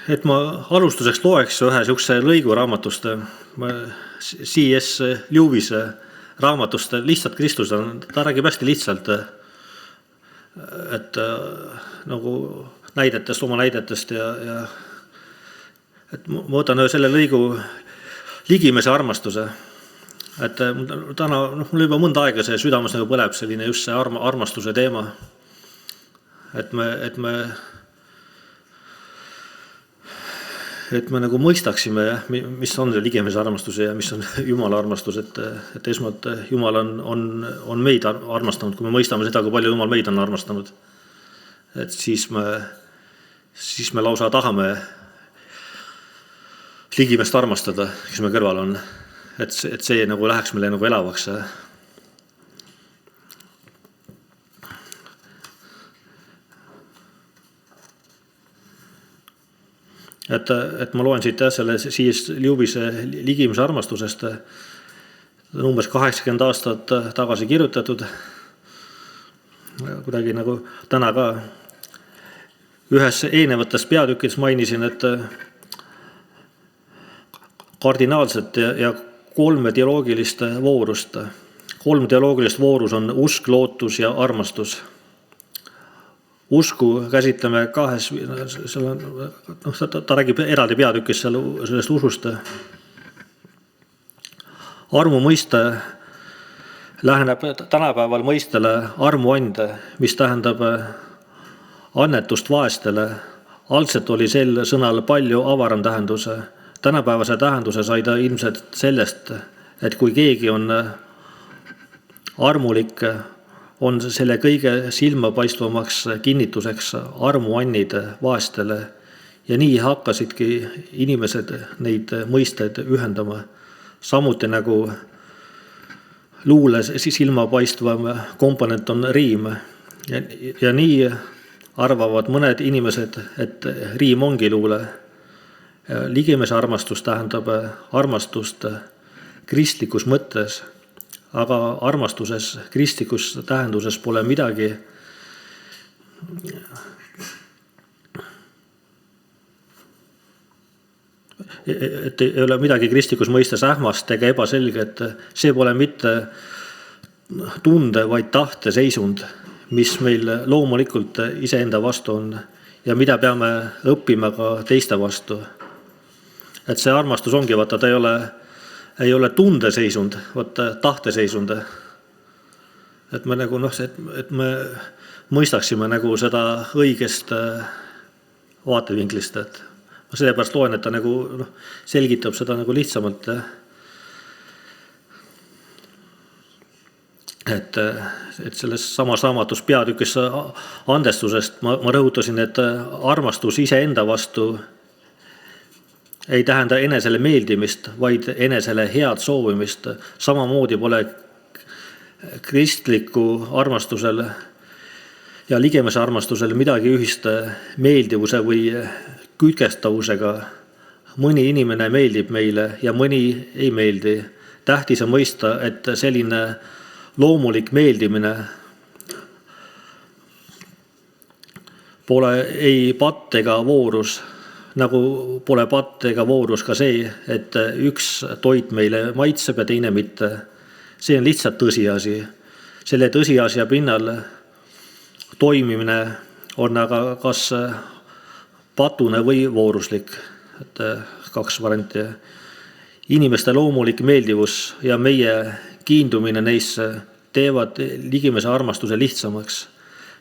et ma alustuseks loeks ühe niisuguse lõigu raamatust, C.S. Lewise raamatust Lihtsalt Kristus. Ta räägib hästi lihtsalt, et nagu näidetest, oma näidetest ja et ma võtan selle lõigu ligimese armastuse. Et täna, mul juba mõnda aega see südames nagu põleb selline just see armastuse teema. Et me nagu mõistaksime, mis on see ligimese armastus ja mis on Jumala armastus, et esmalt Jumal on meid armastanud, kui me mõistame seda, kui palju Jumal meid on armastanud. Et siis me lausa tahame ligimest armastada, kes me kõrval on. Et see nagu läheks meile nagu elavaks. Et ma loen siit selle siis Lewise ligimese armastusest. Umbes 80 aastat tagasi kirjutatud. Kuidagi nagu täna ka ühes eelnevates peatükkides mainisin, et kardinaalset ja kolme teoloogilist voorust. 3 teoloogilist voorus on usk, lootus ja armastus. Usku käsitleme kahes, ta räägib eraldi peatükis sellest usust. Armu mõiste läheneb tänapäeval mõistele armuande, mis tähendab annetust vaestele. Algselt oli sel sõnal palju avaram tähenduse. Tänapäevase tähenduse sai ta ilmselt sellest, et kui keegi on armulik, on selle kõige silmapaistvamaks kinnituseks armuannid vaestele ja nii hakkasidki inimesed neid mõisteid ühendama. Samuti nagu luules silmapaistvam komponent on riim ja nii arvavad mõned inimesed, et riim ongi luule. Ligimese armastus tähendab armastust kristlikus mõttes, aga armastuses kristlikus tähenduses pole midagi et ei ole midagi kristlikus mõistes ähmast ega ebaselget. See pole mitte tunde, vaid tahte seisund, mis meil loomulikult iseenda vastu on ja mida peame õppima ka teiste vastu. Et see armastus ongi, vaata, ta ei ole tundeseisund, vaata tahteseisund. Et me nagu et me mõistaksime nagu seda õigest vaatevinklist, et ma sellepärast loen, et ta nagu selgitab seda nagu lihtsamalt. Et selles samas raamatus peatükis andestusest ma rõhutasin, et armastus iseenda vastu ei tähenda enesele meeldimist, vaid enesele head soovimist. Samamoodi pole kristliku armastusel ja ligimese armastusel midagi ühist meeldivuse või kütkestavusega. Mõni inimene meeldib meile ja mõni ei meeldi. Tähtis on mõista, et selline loomulik meeldimine pole ei patt ega voorus, nagu pole patt ega voorus ka see, et üks toit meile maitseb ja teine mitte. See on lihtsalt tõsiasi. Selle tõsiasja pinnal toimimine on aga kas patune või vooruslik. Et 2 varianti. Inimeste loomulik meeldivus ja meie kiindumine neisse teevad ligimese armastuse lihtsamaks.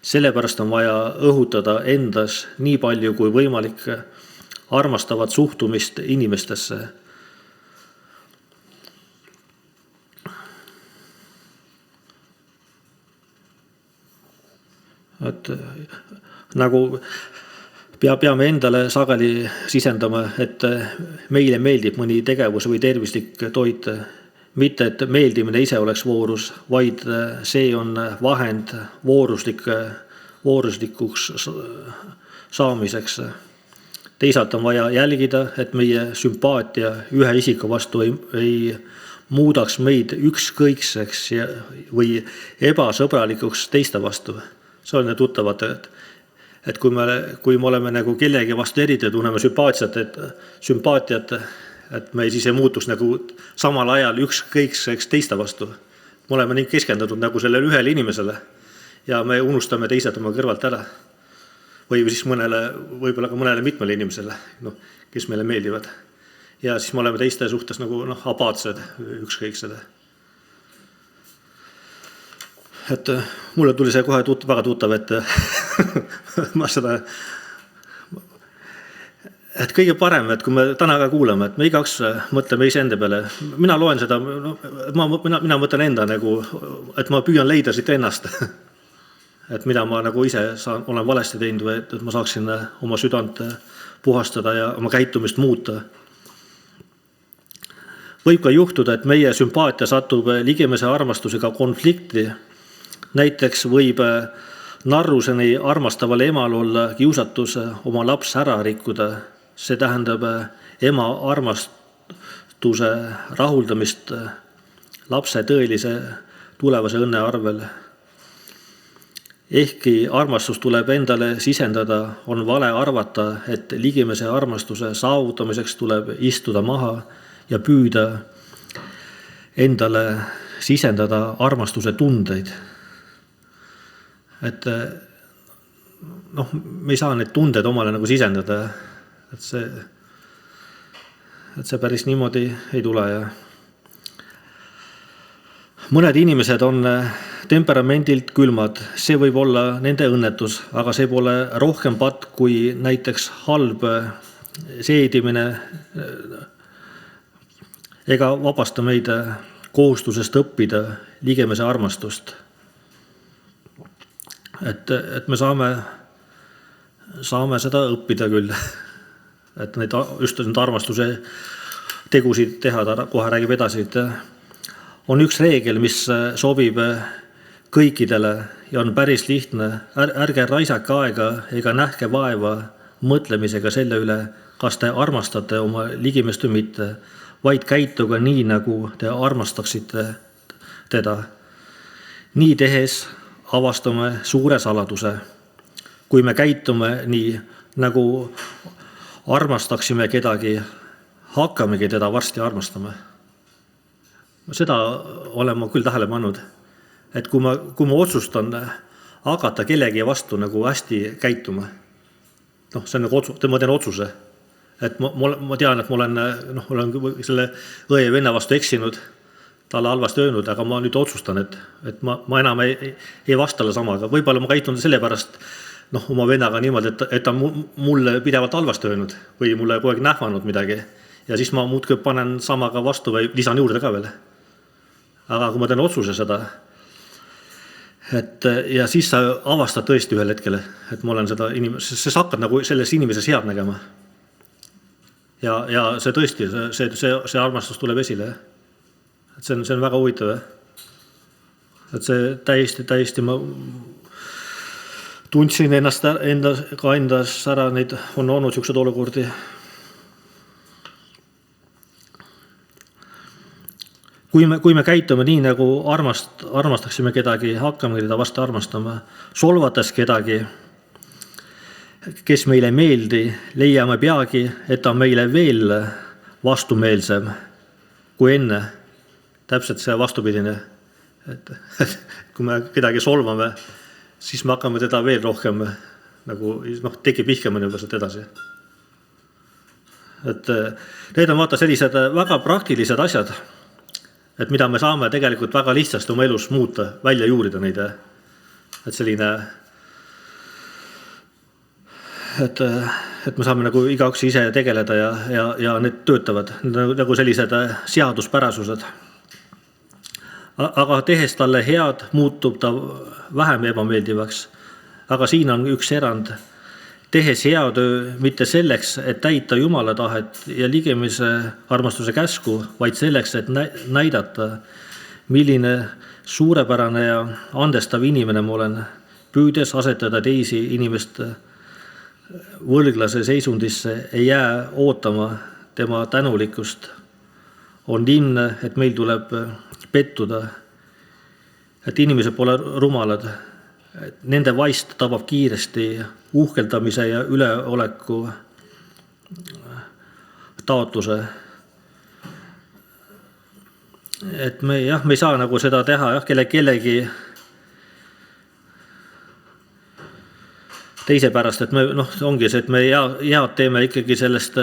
Sellepärast on vaja õhutada endas nii palju kui võimalik armastavat suhtumist inimestesse. Et nagu peame endale sageli sisendama, et meile meeldib mõni tegevus või tervislik toit. Mitte, et meeldimine ise oleks voorus, vaid see on vahend vooruslikuks saamiseks. Teisalt on vaja jälgida, et meie sümpaatia ühe isiku vastu ei muudaks meid ükskõikseks või ebasõbralikuks teiste vastu. See on tuttavad, et kui me oleme nagu kellegi vastu eriti, tunneme sümpaatiat, et me siis ei muutuks nagu samal ajal ükskõikseks teiste vastu. Me oleme nii keskendatud nagu sellele ühele inimesele ja me unustame teised oma kõrvalt ära. Või siis võib-olla ka mõnele mitmele inimesele, kes meile meeldivad. Ja siis me oleme teiste suhtes nagu apaatsed, ükskõiksed. Et mulle tuli see kohe väga tuttav, et ma seda, et kõige parem, et kui me täna ka kuulame, et me igaks mõtleme iseenda peale. Mina loen seda, mina mõtlen enda nagu, et ma püüan leida siit ennast. Et mida ma nagu ise olen valesti teinud või et ma saaksin oma südant puhastada ja oma käitumist muuta. Võib ka juhtuda, et meie sümpaatia satub ligemese armastusega konflikti. Näiteks võib narruseni armastaval emal olla kiusatus oma laps ära rikkuda. See tähendab ema armastuse rahuldamist lapse tõelise tulevase õnne arvel. Ehkki armastus tuleb endale sisendada, on vale arvata, et ligemese armastuse saavutamiseks tuleb istuda maha ja püüda endale sisendada armastuse tundeid. Et me ei saa neid tundeid omale nagu sisendada, et see päris niimoodi ei tule. Ja mõned inimesed on temperamendilt külmad, see võib olla nende õnnetus, aga see pole rohkem patt kui näiteks halb seedimine ega vabasta meid kohustusest õppida ligemese armastust. Et me saame seda õppida küll, et just need armastuse tegusid teha, ta kohe räägib edasi, et on üks reegel, mis sobib kõikidele ja on päris lihtne. Ärge raisake aega ega nähke vaeva mõtlemisega selle üle, kas te armastate oma ligimest või mitte, vaid käituge nii, nagu te armastaksite teda. Nii tehes avastame suure saladuse. Kui me käitume nii, nagu armastaksime kedagi, hakkamegi teda varsti armastama. Seda olen ma küll tähele pannud, et kui ma otsustan hakata kellegi vastu nagu hästi käituma, see on nagu ma teen otsuse, et ma tean, et ma olen selle õe ja venna vastu eksinud, talle halvasti öelnud, aga ma nüüd otsustan, et ma enam ei vastale samaga. Võib-olla ma käitun sellepärast oma vennaga niimoodi, et ta mulle pidevalt halvasti öelnud või mulle kogu aeg nähvanud midagi. Ja siis ma muudkui panen samaga vastu või lisan juurde ka veel. Aga kui ma teen otsuse seda, ja siis sa avastad tõesti ühel hetkel, et ma olen seda inimest, sa hakkad nagu selles inimeses head nägema. Ja see tõesti, see armastus tuleb esile. Et see on väga huvitav. Et see täiesti ma tundsin endas ära, neid on olnud siuksed olukordi. Kui me käitume nii, nagu armastaksime kedagi, hakkame teda vastu armastama, solvates kedagi, kes meile meeldi, leiame peagi, et ta meile veel vastumeelsem kui enne. Täpselt see vastupidine, et kui me kedagi solvame, siis me hakkame teda veel rohkem, nagu tekib ihkamine juba sealt edasi. Et need on vaata sellised väga praktilised asjad, et mida me saame tegelikult väga lihtsasti oma elus muuta, välja juurida neid. Et selline, et me saame nagu igaüks ise tegeleda ja need töötavad, nagu sellised seaduspärasused. Aga tehes talle head, muutub ta vähem ebameeldivaks. Aga siin on üks erand. Tehes hea töö mitte selleks, et täita Jumala tahet ja ligemise armastuse käsku, vaid selleks, et näidata, milline suurepärane ja andestav inimene ma olen, püüdes asetada teisi inimeste võlglase seisundisse, ei jää ootama tema tänulikkust. On ilmne, et meil tuleb pettuda, et inimesed pole rumalad, nende vaist tabab kiiresti uhkeldamise ja üleoleku taotluse. Et me ei saa nagu seda teha kellegi teise pärast, et ongi see, et me head teeme ikkagi sellest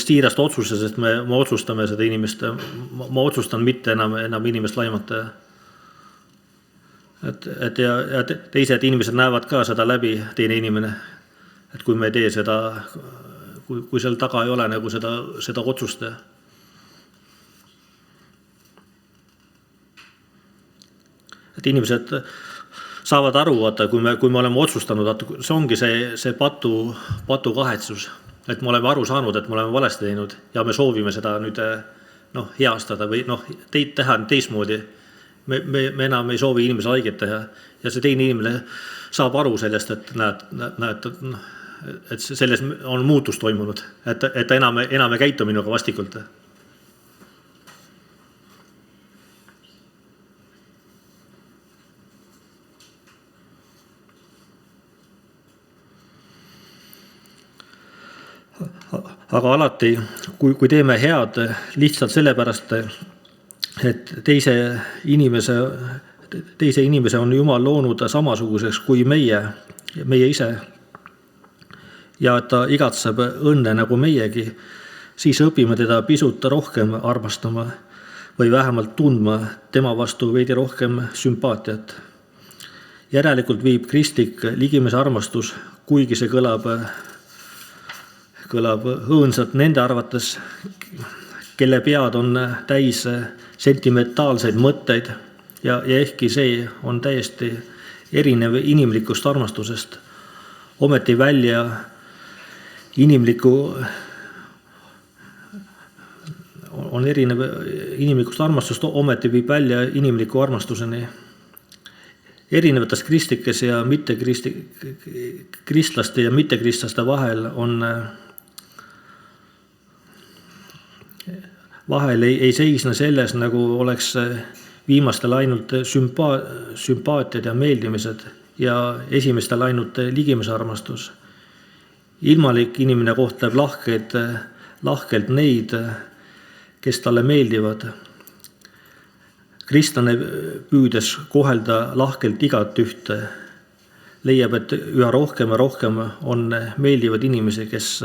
siirast otsuses, et me otsustame seda inimest, ma otsustan mitte enam inimest laimata. Ja teised inimesed näevad ka seda läbi, teine inimene, et kui me ei tee seda, kui seal taga ei ole nagu seda otsust. Et inimesed saavad aru, vaata, kui me oleme otsustanud, see ongi see patu kahetsus, et me oleme aru saanud, et me oleme valesti teinud ja me soovime seda nüüd heastada või teha teistmoodi. Me enam ei soovi inimese haiget teha ja see teine inimene saab aru sellest, et näed, et selles on muutus toimunud, et enam ei käitu minuga vastikult. Aga alati, kui teeme head lihtsalt sellepärast, et teise inimese on Jumal loonud samasuguseks kui meie ise ja et ta igatseb õnne nagu meiegi, siis õpime teda pisut rohkem armastama või vähemalt tundma tema vastu veidi rohkem sümpaatiat. Järelikult viib kristlik ligimese armastus, kuigi see kõlab õõnsalt nende arvates, kelle pead on täis sentimentaalseid mõtteid ja ehkki see on täiesti erinev inimlikust armastusest, ometi välja on erinev inimlikust armastust, ometi viib välja inimliku armastuseni. Erinevates kristlikes ja kristlaste ja mittekristlaste vahel ei seisne selles, nagu oleks viimastel ainult sümpaatiad ja meeldimised ja esimestel ainult ligimese armastus. Ilmalik inimene kohtleb lahkelt neid, kes talle meeldivad. Kristlane püüdes kohelda lahkelt igat ühte, leiab, et üha rohkem ja rohkem on meeldivad inimesi, kes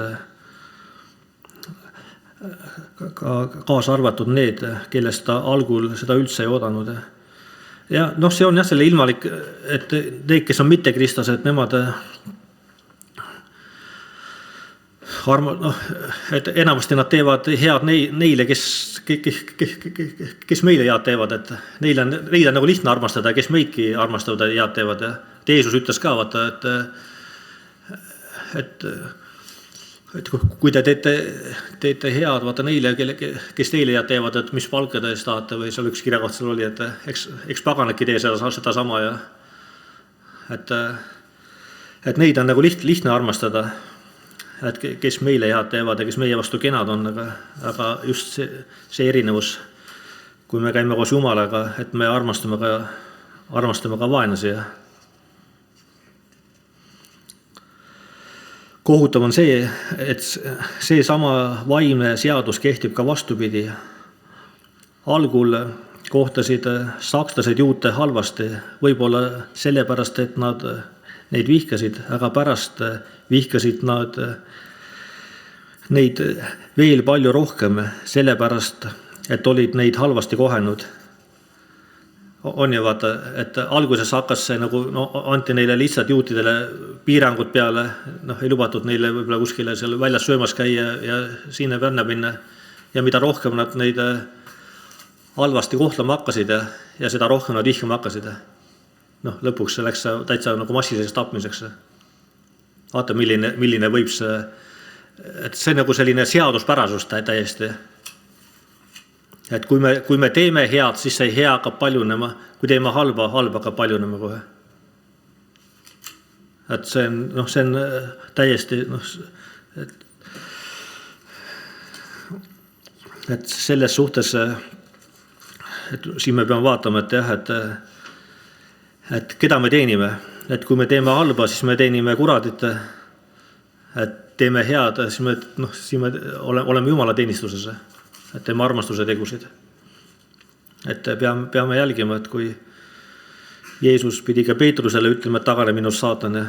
kaasa arvatud need, kellest ta algul seda üldse ei oodanud. Ja see on selle ilmalik, et need, kes on mittekristlased, nemad et enamasti nad teevad head neile, kes meile head teevad, et neile on nagu lihtne armastada, kes meidki armastavad ja head teevad. Jeesus ütles ka, vaata, et kui te teete head, vaata neile, kes teile head teevad, et mis palka te tahate või seal üks kirjakoht seal oli, et eks paganadki tee seda sama ja et neid on nagu lihtne armastada, et kes meile head teevad ja kes meie vastu kenad on, aga just see erinevus, kui me käime koos Jumalaga, et me armastame ka vaenlasi. Kohutav on see, et see sama vaimne seadus kehtib ka vastupidi. Algul kohtasid sakslased juute halvasti, võib-olla sellepärast, et nad neid vihkasid, aga pärast vihkasid nad neid veel palju rohkem, sellepärast, et olid neid halvasti kohenud. On ju vaata, et alguses hakkas see nagu, anti neile lihtsalt juutidele piirangud peale, ei lubatud neile võib-olla kuskile seal väljas söömas käia ja sinna vänna minna. Ja mida rohkem nad neid halvasti kohtlema hakkasid ja seda rohkem nad vihkama hakkasid. Lõpuks see läks täitsa nagu massiliseks tapmiseks. Vaata, milline võib see, et see nagu selline seaduspärasus täiesti. Et kui me teeme head, siis see hea hakkab paljunema, kui teeme halba hakkab paljunema kohe. Et see on täiesti, et selles suhtes, et siin me peame vaatama, et jah, et keda me teenime, et kui me teeme halba, siis me teenime kuradit, et teeme head, siis me oleme Jumala teenistuses, et teeme armastuse tegusid. Et peame jälgima, et kui Jeesus pidi ka Peetrusele ütlema, et tagane minust saatan.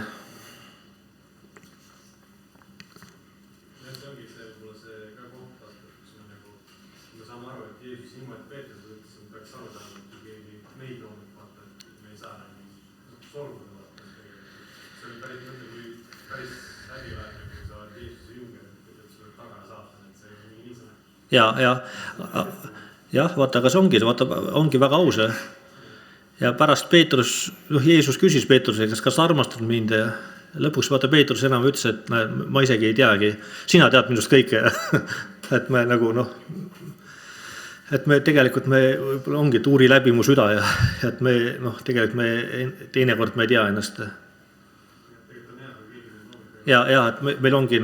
Ja vaata, aga see ongi väga aus. Ja pärast Peetrus, Jeesus küsis Peetrusele, kas armastad mind, ja lõpuks vaata Peetrus enam ütles, et ma isegi ei teagi, sina tead minust kõike. Et me et me tegelikult ongi tuuri läbi mu süda ja et me tegelikult teinekord me ei tea ennast. Ja et meil ongi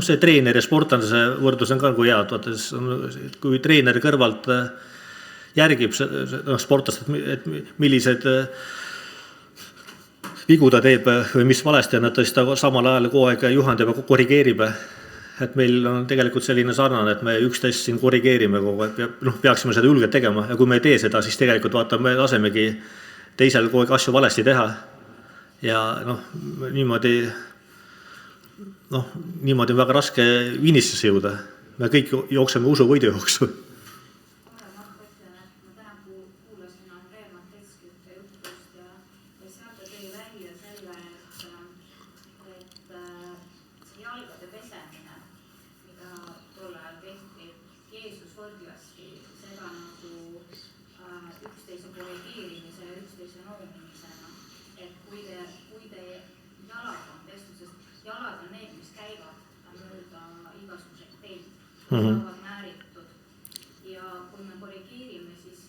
see treener ja sportlase võrdlus on ka hea, et kui treener kõrvalt järgib sportlast, et millised vigu ta teeb või mis valesti on, et ta samal ajal kogu aeg juhendab ja korrigeerib. Et meil on tegelikult selline sarnane, et me üksteist siin korrigeerime kogu aeg, peaksime seda julgelt tegema, ja kui me ei tee seda, siis tegelikult me lasemegi teisel kogu aeg asju valesti teha. Ja niimoodi on väga raske viinisesse jõuda. Me kõik jookseme usu võidujooksu. Määritud. Ja kui me korrigeerime, siis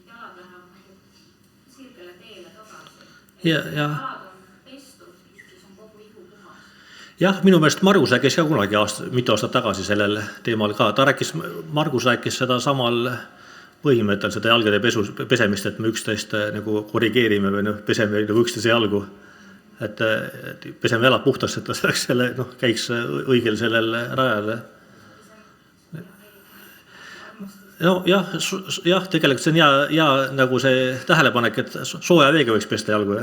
jalad lähevad sirgele teele tagasi. Jalad on pestud, siis on kogu ihu puhas. Jah, minu meelest Margus rääkis ka kunagi mitu aastat tagasi sellel teemal ka. Margus rääkis seda samal põhimõttel, seda jalgade pesemist, et me üksteist korrigeerime või peseme üksteise jalgu. Et peseme jalad puhtast, et ta käiks õigel sellel rajal. Jah, tegelikult see on hea nagu see tähelepanek, et sooja veega võiks pesta jalgu.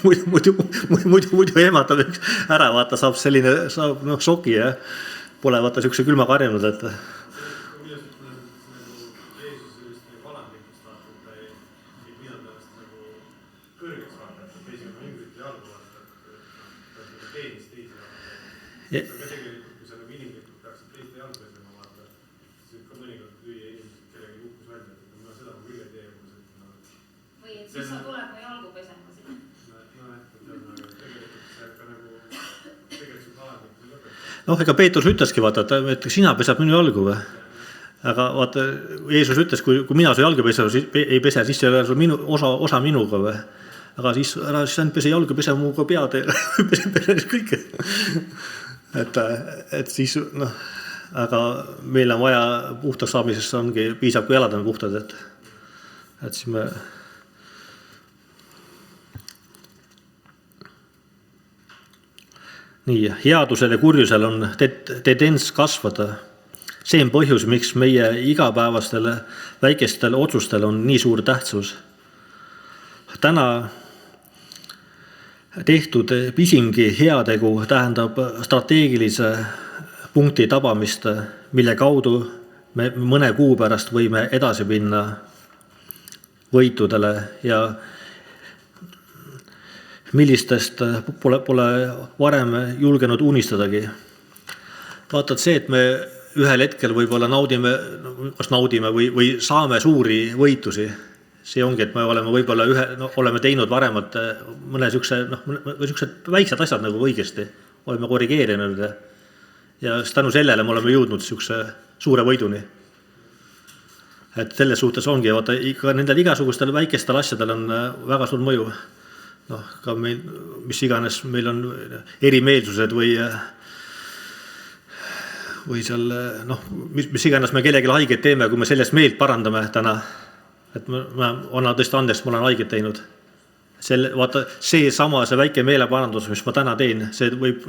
Muidu emata võiks ära, vaata, saab šoki, pole vaata siukse külma karjunud, et siis sa tuleb mu jalgu pesema siin. Ega Peetrus ütleski, vaata, et sina pesad minu jalgu või? Aga vaata, Jeesus ütles, kui mina su jalgu ei pese, siis see on sul osa minuga või? Aga siis pese jalgu, pese muuga pead, pese kõike. Et siis, aga meil on vaja puhtaks saamisest ongi piisab, kui jalad on puhtad, et siis me nii, headusel ja kurjusel on tendents kasvada. See on põhjus, miks meie igapäevastel väikestel otsustel on nii suur tähtsus. Täna tehtud pisimgi heategu tähendab strateegilise punkti tabamist, mille kaudu me mõne kuu pärast võime edasi minna võitudele ja millistest pole varem julgenud unistadagi. Vaatad see, et me ühel hetkel võib-olla naudime või saame suuri võitusi. See ongi, et me oleme võib-olla oleme teinud varemalt mõne siuksed väiksed asjad nagu õigesti. Oleme korrigeerinud ja tänu sellele me oleme jõudnud siukse suure võiduni. Et selles suhtes ongi, vaata, nendel igasugustel väikestel asjadel on väga suur mõju. Ka meil, mis iganes meil on erimeelsused või seal, mis iganes me kellelegi haiget teeme, kui me sellest meelt parandame täna, et ma anna tõesti andeks, ma olen haiget teinud. Vaata, see väike meeleparandus, mis ma täna teen, see võib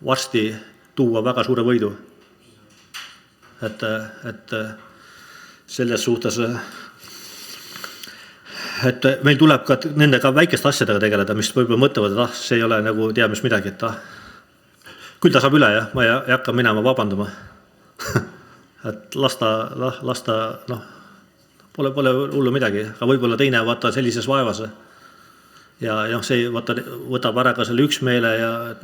varsti tuua väga suure võidu. Et selles suhtes, et meil tuleb ka nendega väikeste asjadega tegeleda, mis võib-olla mõtlevad, et see ei ole nagu teab mis midagi, et küll ta saab üle ja ma ei hakka minema vabandama. Et lasta, pole hullu midagi, aga võib-olla teine vaata sellises vaevas. Ja see võtab ära ka selle üksmeele ja et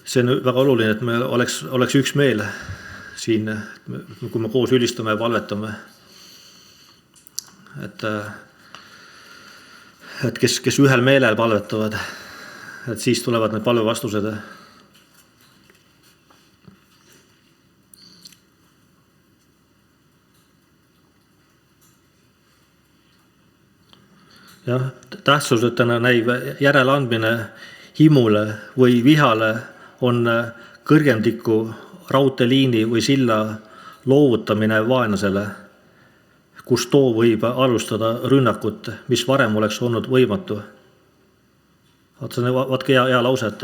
see on väga oluline, et meil oleks üksmeel siin, kui me koos ülistame ja palvetame. Et kes ühel meelel palvetavad, et siis tulevad need palvevastused. Jah, tähtsusetena näib järeleandmine himule või vihale on kõrgendiku raudteeliini või silla loovutamine vaenlasele, kus too võib alustada rünnakut, mis varem oleks olnud võimatu. Vaatke hea lause, et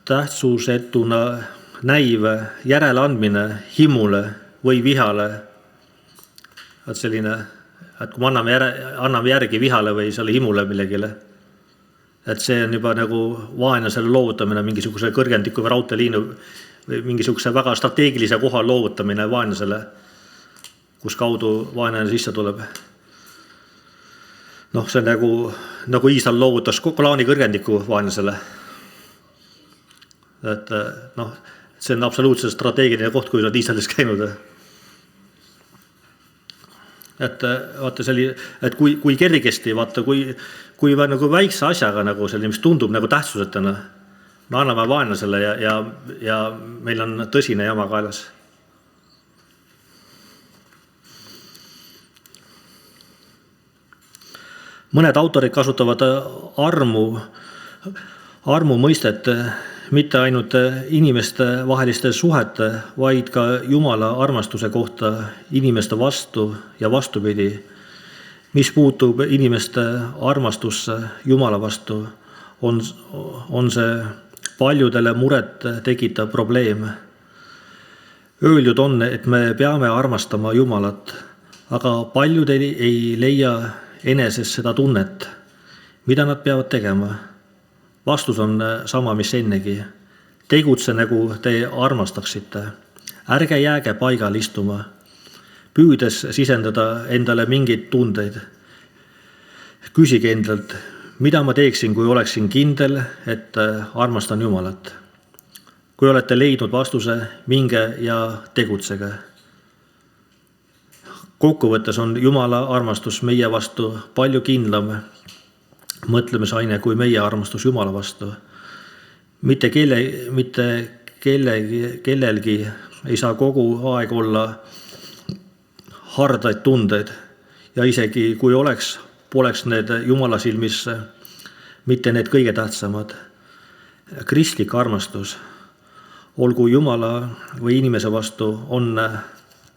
tähtsusetuna näiv järeleandmine himule või vihale. Et selline, et kui me anname järgi vihale või selle himule millegile, et see on juba nagu vaenlasele loovutamine, mingisuguse kõrgendiku või raudteeliinu või mingisuguse väga strateegilise koha loovutamine vaenlasele, kus kaudu vaenlane sisse tuleb. See on nagu Iisrael loovutas Golani kõrgendiku vaenlasele. Et see on absoluutselt strateegiline koht, kui sa oled Iisraelis käinud. Et vaata et kui kergesti, vaata kui nagu väikse asjaga nagu selline, mis tundub nagu tähtsusetena, me anname vaenlasele ja meil on tõsine jama kaelas. Mõned autorid kasutavad armu mõistet mitte ainult inimeste vaheliste suhete, vaid ka Jumala armastuse kohta inimeste vastu ja vastupidi. Mis puutub inimeste armastusse Jumala vastu, on see paljudele muret tekitav probleem. Öeldud on, et me peame armastama Jumalat, aga paljud ei leia eneses seda tunnet, mida nad peavad tegema. Vastus on sama, mis ennegi. Tegutse nagu te armastaksite. Ärge jääge paigal istuma, püüdes sisendada endale mingeid tundeid. Küsige endalt, mida ma teeksin, kui oleksin kindel, et armastan Jumalat. Kui olete leidnud vastuse, minge ja tegutsege. Kokkuvõttes on Jumala armastus meie vastu palju kindlam mõtlemisaine kui meie armastus Jumala vastu. Mitte kellelgi ei saa kogu aeg olla hardaid tundeid ja isegi kui poleks need Jumala silmis mitte need kõige tähtsamad. Kristlik armastus, olgu Jumala või inimese vastu, on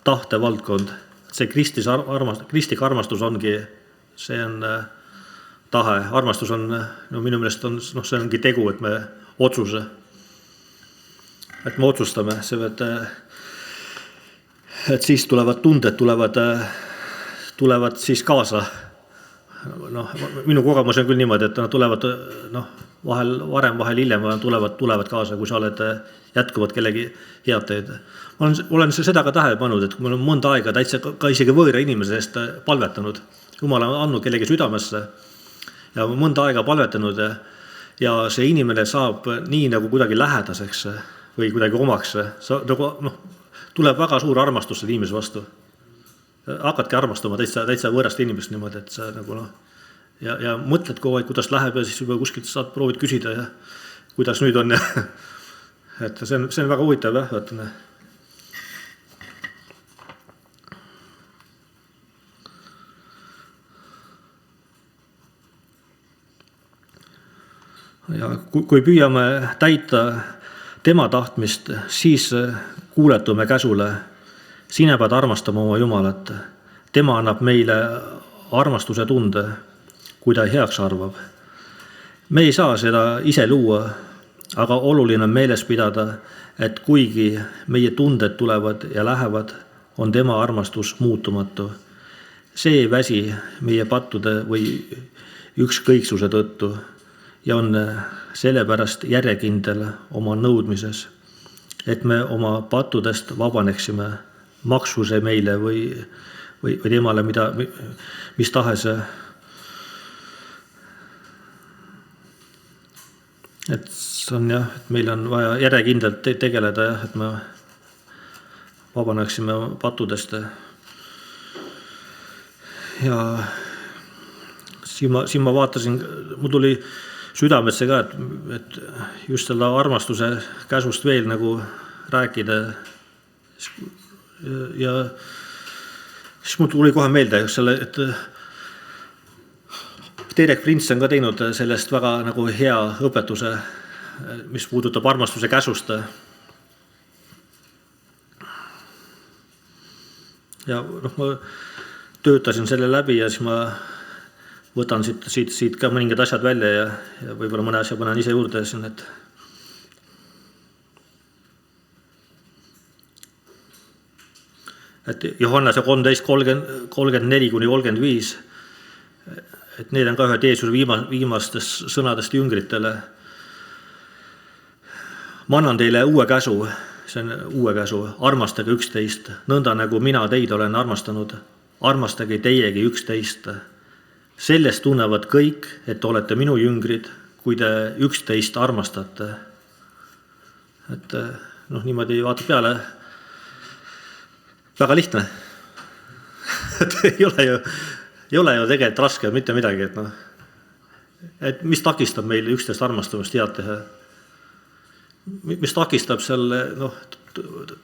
tahtevaldkond. See kristlik armastus ongi, see on tahe. Armastus on, minu meelest on, see ongi tegu, et me otsuse. Et me otsustame, et siis tulevad tunded, tulevad siis kaasa. Minu kogemus on küll niimoodi, et nad tulevad vahel varem, vahel hiljem tulevad kaasa, kui sa oled jätkuvalt kellegi head teed. Ma olen seda ka tähele pannud, et kui ma olen mõnda aega täitsa ka isegi võõra inimese eest palvetanud, Jumal on andnud kellegi südamesse ja mõnda aega palvetanud ja see inimene saab nii nagu kuidagi lähedaseks või kuidagi omaks. Tuleb väga suur armastus selle inimese vastu. Hakkadki armastama täitsa võõrast inimest niimoodi, et sa ja mõtled kogu aeg, kuidas läheb ja siis juba kuskilt saad proovid küsida ja kuidas nüüd on. Et see on väga huvitav, vaatame. Ja kui püüame täita tema tahtmist, siis kuuletume käsule. sina pead armastama oma Jumalat. Tema annab meile armastuse tunde, kui ta heaks arvab. Me ei saa seda ise luua, aga oluline on meeles pidada, et kuigi meie tunded tulevad ja lähevad, on tema armastus muutumatu. See ei väsi meie pattude või ükskõiksuse tõttu ja on sellepärast järjekindel oma nõudmises, et me oma pattudest vabaneksime, maksu see meile või temale mis tahes. Et see on jah, et meil on vaja järjekindlalt tegeleda, et me vabaneksime pattudest. Ja siin ma vaatasin, mul tuli südamesse ka, et just selle armastuse käsust veel nagu rääkida. Ja siis mul tuli kohe meelde, et Derek Prince on ka teinud sellest väga nagu hea õpetuse, mis puudutab armastuse käsust. Ja ma töötasin selle läbi ja siis ma võtan siit ka mõningad asjad välja ja võib-olla mõne asja panen ise juurde siin, et Johannese 13:34-35, et need on ka ühed Jeesuse viimastest sõnadest jüngritele. Ma annan teile uue käsu, see on uue käsu, armastage üksteist, nõnda nagu mina teid olen armastanud, armastage teiegi üksteist. Sellest tunnevad kõik, et olete minu jüngrid, kui te üksteist armastate. Et niimoodi vaatab peale, väga lihtne. Et ei ole ju tegelikult raske mitte midagi, et mis takistab meil üksteist armastamist head teha? Mis takistab selle,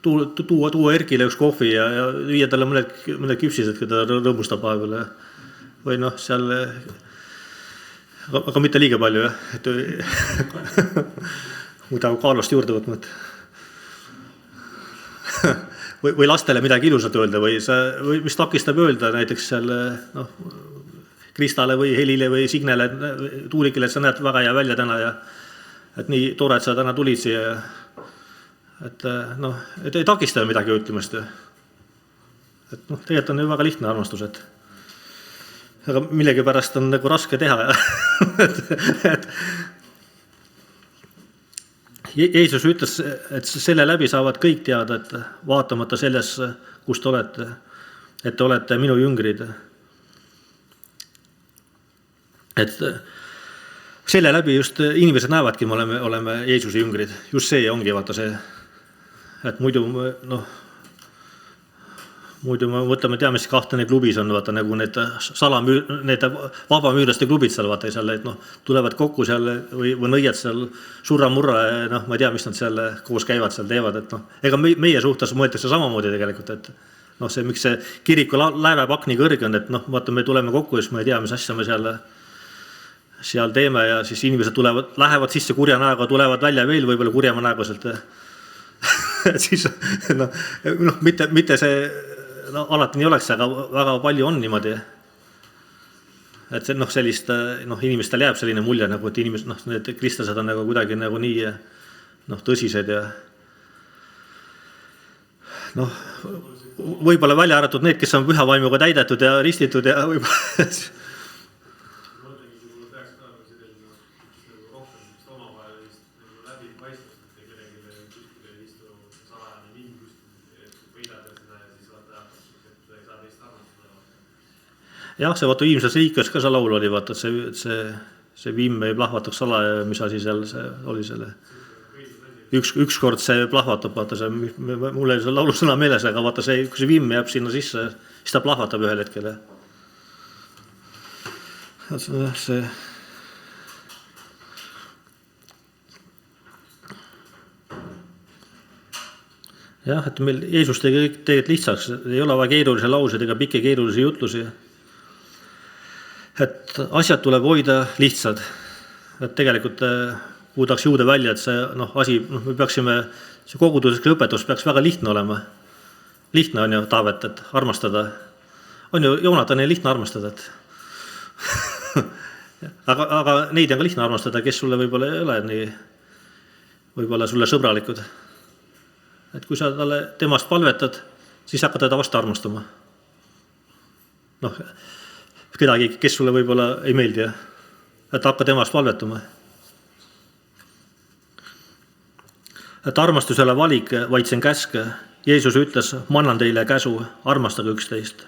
tuua Erkile üks kohvi ja viia talle mõned küpsised, kui ta rõõmustab vahepeal. Või seal, aga mitte liiga palju, et muidu kaalust juurde võtma. Või lastele midagi ilusat öelda või mis takistab öelda näiteks selle Kristale või Helile või Signele, Tuulikile, et sa näed väga hea välja täna ja et nii tore, et sa täna tulid siia. Et ei takista midagi ütlemast. Et tegelikult on ju väga lihtne armastus, aga millegi pärast on nagu raske teha. Jeesus ütles, et selle läbi saavad kõik teada, et vaatamata selles, kus te olete, et te olete minu jüngrid. Et selle läbi just inimesed näevadki, me oleme Jeesuse jüngrid. Just see ongi vaata see, et muidu me võtame, teame, mis Kahtene klubis on, vaata nagu need vabamüürlaste klubid seal, vaata seal, et tulevad kokku seal või nõiad seal surra-murra, ma ei tea, mis nad seal koos käivad, seal teevad, et ega meie suhtes mõeldakse samamoodi tegelikult, et see, miks see kiriku läevepak nii kõrge on, et vaata, me tuleme kokku ja siis me ei tea, mis asja me seal teeme ja siis inimesed lähevad sisse kurja näoga, tulevad välja veel võib-olla kurjama näoga sealt. Siis, mitte see, alati nii oleks, aga väga palju on niimoodi. Et see, sellist, inimestel jääb selline mulje, nagu, et inimesed, need kristlased on nagu kuidagi nagu nii, tõsised ja, võib-olla välja arvatud need, kes on püha vaimuga täidetud ja ristitud ja võib-olla, jah, see vaata viimses liikas ka see laul oli, vaata, see viim ei plahvataks salaja, mis asi seal oli selle. Ükskord see plahvatab, vaata see, mul ei see laulu sõna meeles, aga vaata see, kui see viim jääb sinna sisse, siis ta plahvatab ühel hetkel. See. Jah, et meil Jeesus tegi tegelikult lihtsaks, ei ole vaja keerulisi lauseid ega pikki keerulisi jutlusi. Et asjad tuleb hoida lihtsad. Et tegelikult puudaks juurde välja, et see asi, me peaksime, see koguduslik õpetus peaks väga lihtne olema. lihtne on ju Taavet, et armastada. On ju Joonatani lihtne armastada, et aga neid on ka lihtne armastada, kes sulle võib-olla ei ole nii, võib-olla sulle sõbralikud. Et kui sa talle temast palvetad, siis hakkad teda vastu armastama. Noh, kedagi, kes sulle võib-olla ei meeldi, et hakka temast palvetama. Et armastus ei ole valik, vaid see on käsk. Jeesus ütles, ma annan teile käsu, armastage üksteist.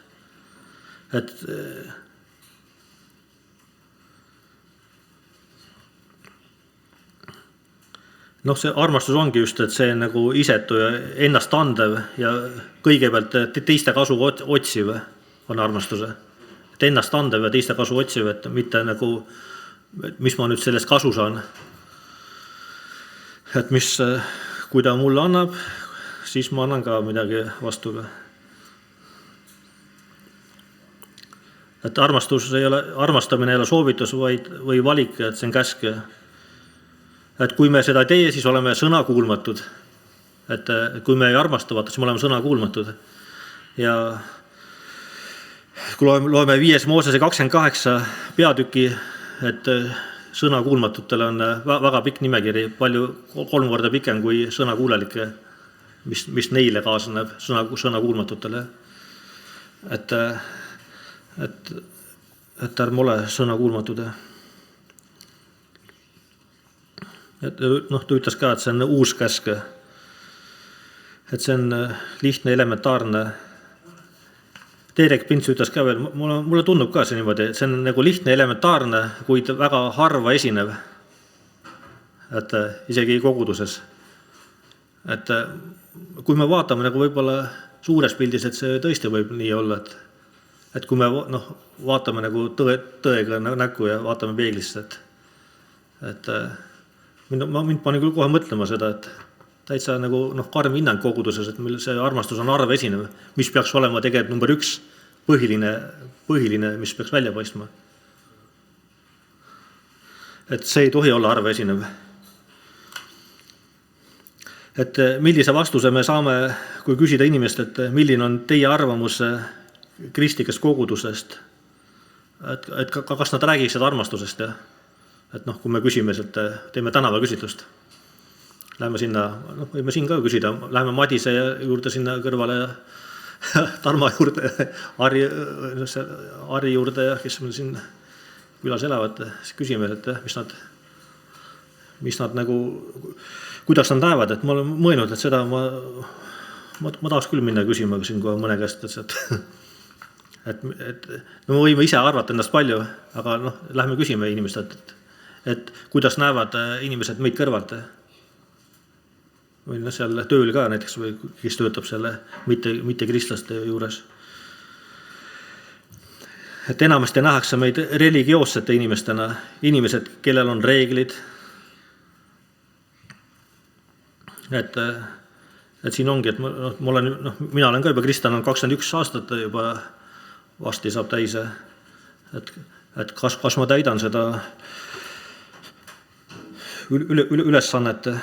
Et noh, see armastus ongi just, et see on nagu isetu ja ennast andev ja kõigepealt teiste kasu otsiv on armastuse. Et ennast andev ja teiste kasu otsiv, et mitte nagu, mis ma nüüd sellest kasu saan. Et mis, kui ta mulle annab, siis ma annan ka midagi vastu. Et armastamine ei ole soovitus või valik, et see on käsk. Et kui me seda ei tee, siis oleme sõnakuulmatud. Et kui me ei armasta, siis me oleme sõnakuulmatud. Ja kui loeme 5. Moosese 28 peatüki, et sõnakuulmatutele on väga pikk nimekiri, 3 korda pikem kui sõnakuulelike, mis neile kaasneb sõnakuulmatutele. Et ärme ole sõnakuulmatud. Ta ütles ka, et see on uus käsk. Et see on lihtne, elementaarne. Terek Pints ütles ka veel, mulle tundub ka see niimoodi, et see on nagu lihtne, elementaarne, kuid väga harva esinev. Et isegi koguduses. Et kui me vaatame nagu võib-olla suures pildis, et see tõesti võib nii olla, et kui me vaatame nagu tõega näkku ja vaatame peeglisse, et mind pani küll kohe mõtlema seda, et täitsa nagu karm hinnang koguduses, et meil see armastus on arv esinev, mis peaks olema tegelikult number 1, põhiline, mis peaks välja paistma. Et see ei tohi olla arv esinev. Et millise vastuse me saame, kui küsida inimest, et milline on teie arvamus kristlikest kogudusest, et kas nad räägiksid armastusest, et kui me küsime, et teeme tänavaküsitlust. Läheme sinna, võime siin ka küsida, läheme Madise juurde sinna kõrvale ja Tarmo juurde, Ari juurde, kes meil siin külas elavad, siis küsime, et mis nad nagu, kuidas nad näevad, et ma olen mõelnud, et seda ma tahaks küll minna küsima siin kohe mõne käest, et me võime ise arvata endast palju, aga lähme küsime inimest, et kuidas näevad inimesed meid kõrvalt. Või seal tööl ka näiteks, või kes töötab selle mitte kristlaste juures. Et enamasti nähakse meid religioossete inimestena, inimesed, kellel on reeglid. Et siin ongi, et mina olen ka juba kristlane, 21 aastat juba vasti saab täise. Et kas ma täidan seda ülesannet.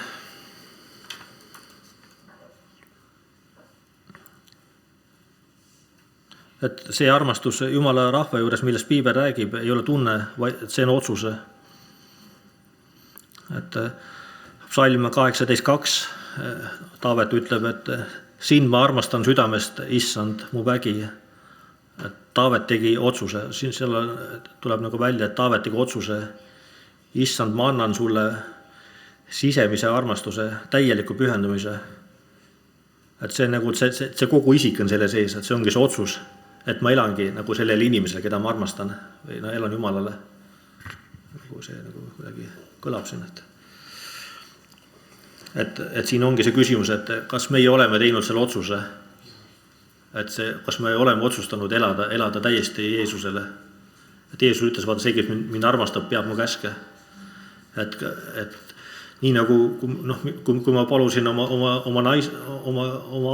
Et see armastus Jumala rahva juures, millest Piibel räägib, ei ole tunne, vaid see on otsuse. Et Psalm 18.2 Taavet ütleb, et sind ma armastan südamest, issand, mu vägi. Et Taavet tegi otsuse, siin selle tuleb nagu välja, et Taavet tegi otsuse. Issand, ma annan sulle sisemise armastuse, täieliku pühendumise. Et see nagu see kogu isik on selle sees, et see ongi see otsus. Et ma elangi nagu sellele inimesele, keda ma armastan, või elan Jumalale. See nagu kuidagi kõlab siin. Et siin ongi see küsimus, et kas meie oleme teinud selle otsuse, et kas me oleme otsustanud elada täiesti Jeesusele. Et Jeesus ütles, vaata see, kes mind armastab, peab mu käske. Et nii nagu, kui ma palusin oma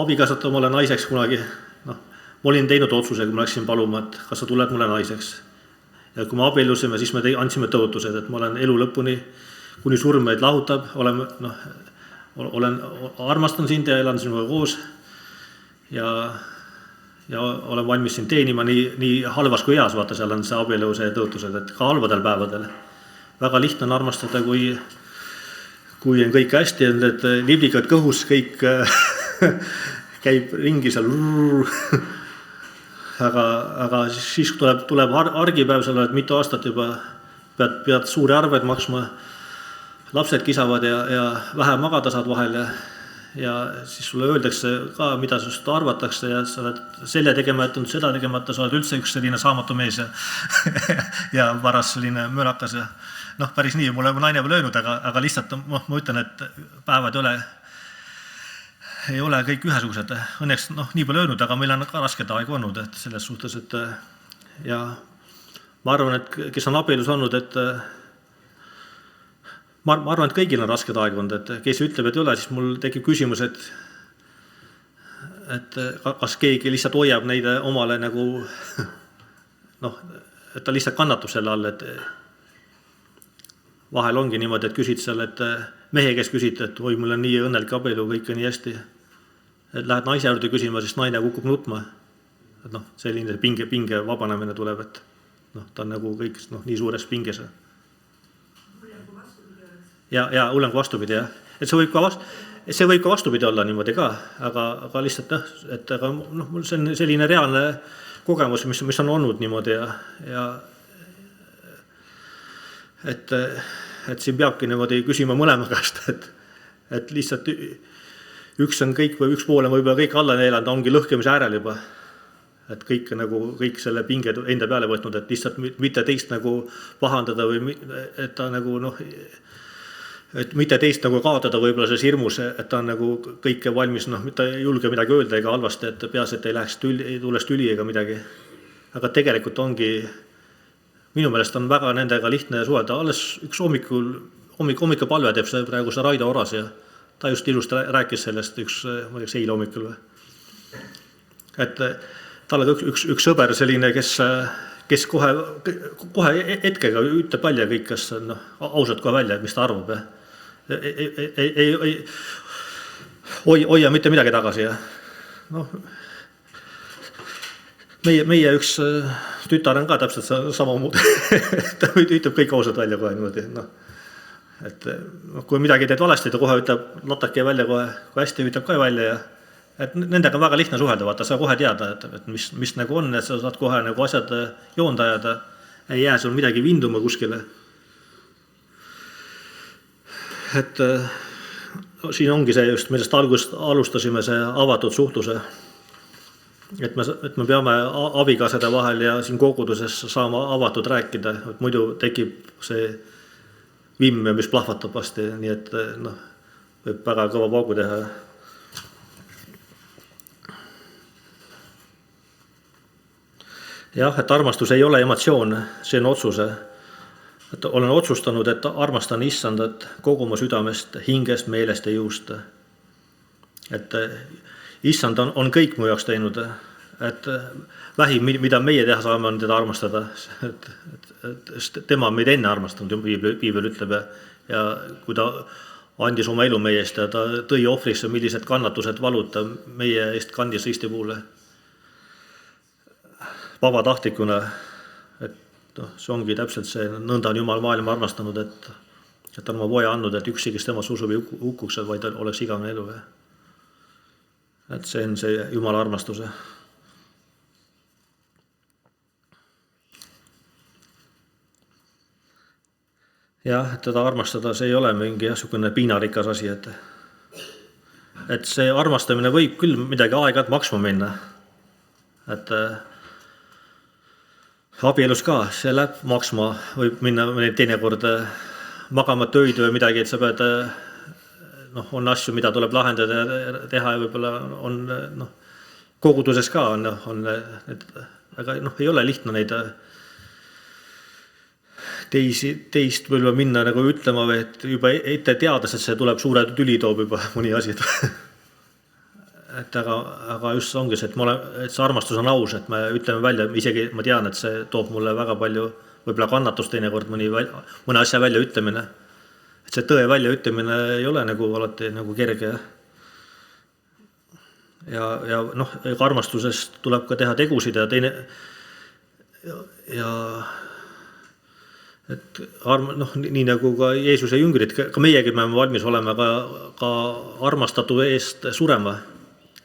abikaasat omale naiseks kunagi, ma olin teinud otsuse, kui ma läksin paluma, et kas sa tuled mulle naiseks. Ja kui me abiellusime, siis me andsime tõotused, et ma olen elu lõpuni, kuni surm meid lahutab, armastan sind ja elan sinuga koos. ja olen valmis siin teenima nii halvas kui heas, vaata seal on see abielu see tõotused, et ka halvadel päevadel. Väga lihtne on armastada, kui on kõik hästi, et liblikad kõhus, kõik käib ringi seal. Aga siis tuleb argipäev, sa oled mitu aastat juba, pead suuri arved maksma, lapsed kisavad ja vähe magada saad vahel ja siis sulle öeldakse ka, mida sinust arvatakse ja sa oled selle tegemata, seda tegemata, sa oled üldse üks selline saamatu mees ja varas selline mölakas ja päris nii, mulle naine pole öelnud, aga lihtsalt ma ütlen, et päevad ei ole kõik ühesugused. Õnneks nii pole öelnud, aga meil on ka rasked aeg olnud, et selles suhtes, et ja ma arvan, et kes on abielus olnud, et ma arvan, et kõigil on rasked aeg olnud, et kes ütleb, et ei ole, siis mul tekib küsimus, et kas keegi lihtsalt hoiab neid omale nagu, et ta lihtsalt kannatab selle all, et vahel ongi niimoodi, et küsid seal, et mehe kes küsid, et oi, mul on nii õnnelik abielu, kõik on nii hästi. Et lähed naise juurde küsima, siis naine kukub nutma. Et selline pinge vabanemine tuleb, et ta on nagu kõik nii suures pinges. Ja hullem kui vastupidi, jah. Et see võib ka vastupidi olla niimoodi ka, aga lihtsalt, et mul see on selline reaalne kogemus, mis on olnud niimoodi ja et siin peabki niimoodi küsima mõlema käest, et lihtsalt üks on kõik või üks pool on võib-olla kõik alla neelanud, ongi lõhkemise äärel juba. Et kõik selle pinge enda peale võtnud, et lihtsalt mitte teist nagu pahandada või et ta nagu et mitte teist nagu kaotada võib-olla selles hirmus, et ta on nagu kõike valmis, mitte ei julge midagi öelda ega halvasti, et peas, et ei läheks tulest üli ega midagi. Aga tegelikult ongi, minu meelest on väga nendega lihtne suhelda. Alles üks hommikupalve teeb see praegu see Raido Oras ja ta just ilusti rääkis sellest ma teaks eile hommikul. Et tal on üks sõber selline, kes kohe hetkega ütleb välja kõik, kes ausalt kohe välja, mis ta arvab. Ei hoia mitte midagi tagasi. Meie üks tütar on ka täpselt sama muud. Ta ütleb kõik ausalt välja kohe niimoodi. Et kui midagi teed valesti, ta kohe ütleb latake välja kohe, kui hästi ütleb kohe välja ja et nendega on väga lihtne suhelda, vaata, sa kohe teada, et mis nagu on, et sa saad kohe nagu asjad joonda ajada, ei jää sul midagi vinduma kuskile. Et siin ongi see just, millest alustasime, see avatud suhtluse. Et me peame abikaasade vahel ja siin koguduses saama avatud rääkida, et muidu tekib see vimm, mis plahvatab vasti, nii et võib väga kõva paugu teha. Jah, et armastus ei ole emotsioon, see on otsuse. Et olen otsustanud, et armastan Issandat kogu oma südamest, hingest, meelest ja jõust. Et Issand on kõik mu jaoks teinud, et vähim, mida meie teha saame, on teda armastada. Et tema on meid enne armastanud, Piibel ütleb, ja kui ta andis oma elu meie eest ja ta tõi ohvrisse, millised kannatused valud ta meie eest kandis risti puule. Vabatahtlikuna, et see ongi täpselt see, nõnda on Jumal maailma armastanud, et on oma poja andnud, et üksi, kes tema usub ei hukkuks, vaid oleks igavene elu. Et see on see Jumala armastuse. Jah, et teda armastada, see ei ole mingi niisugune piinarikas asi, et see armastamine võib küll midagi aeg-ajalt maksma minna. Et abielus ka, see läheb maksma, võib minna teinekord magama töid või midagi, et sa pead, on asju, mida tuleb lahendada ja teha ja võib-olla on koguduses ka aga ei ole lihtne neid teist võib-olla minna nagu ütlema või et juba ette teades, et see tuleb suure tüli toob juba mõni asi. Aga just ongi see, et see armastus on aus, et me ütleme välja, isegi ma tean, et see toob mulle väga palju võib-olla kannatust teinekord mõne asja välja ütlemine. Et see tõe välja ütlemine ei ole nagu alati nagu kerge. ja noh, armastusest tuleb ka teha tegusid ja teine ja et noh, nii nagu ka Jeesuse jüngrid, ka meiegi peame valmis olema ka armastatu eest surema.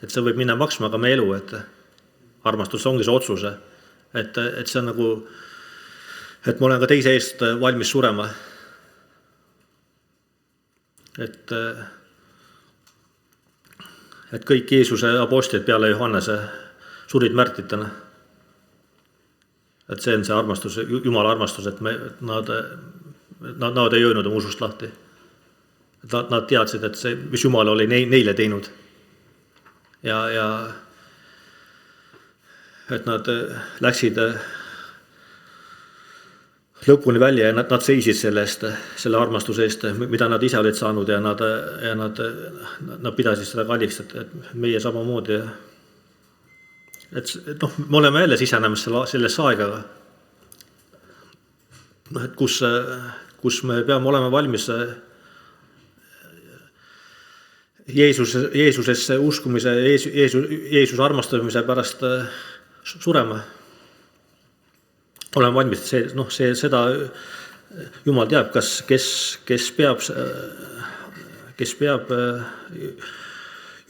Et see võib minna maksma ka meie elu, et armastus ongi see otsuse. Et see on nagu, et ma olen ka teise eest valmis surema. Et kõik Jeesuse apostlid peale Johannese surid märtritena. Et see on see armastus, Jumala armastus, et nad ei öelnud oma usust lahti. Nad teadsid, et see, mis Jumal oli neile teinud. Ja et nad läksid lõpuni välja ja nad seisid selle armastuse eest, mida nad ise olid saanud ja nad pidasid seda kalliks, et meie samamoodi. Et noh, me oleme jälle sisenemas sellesse aega, et kus me peame olema valmis Jeesusesse uskumise, Jeesuse armastamise pärast surema. Olen valmis, seda Jumal teab, kes peab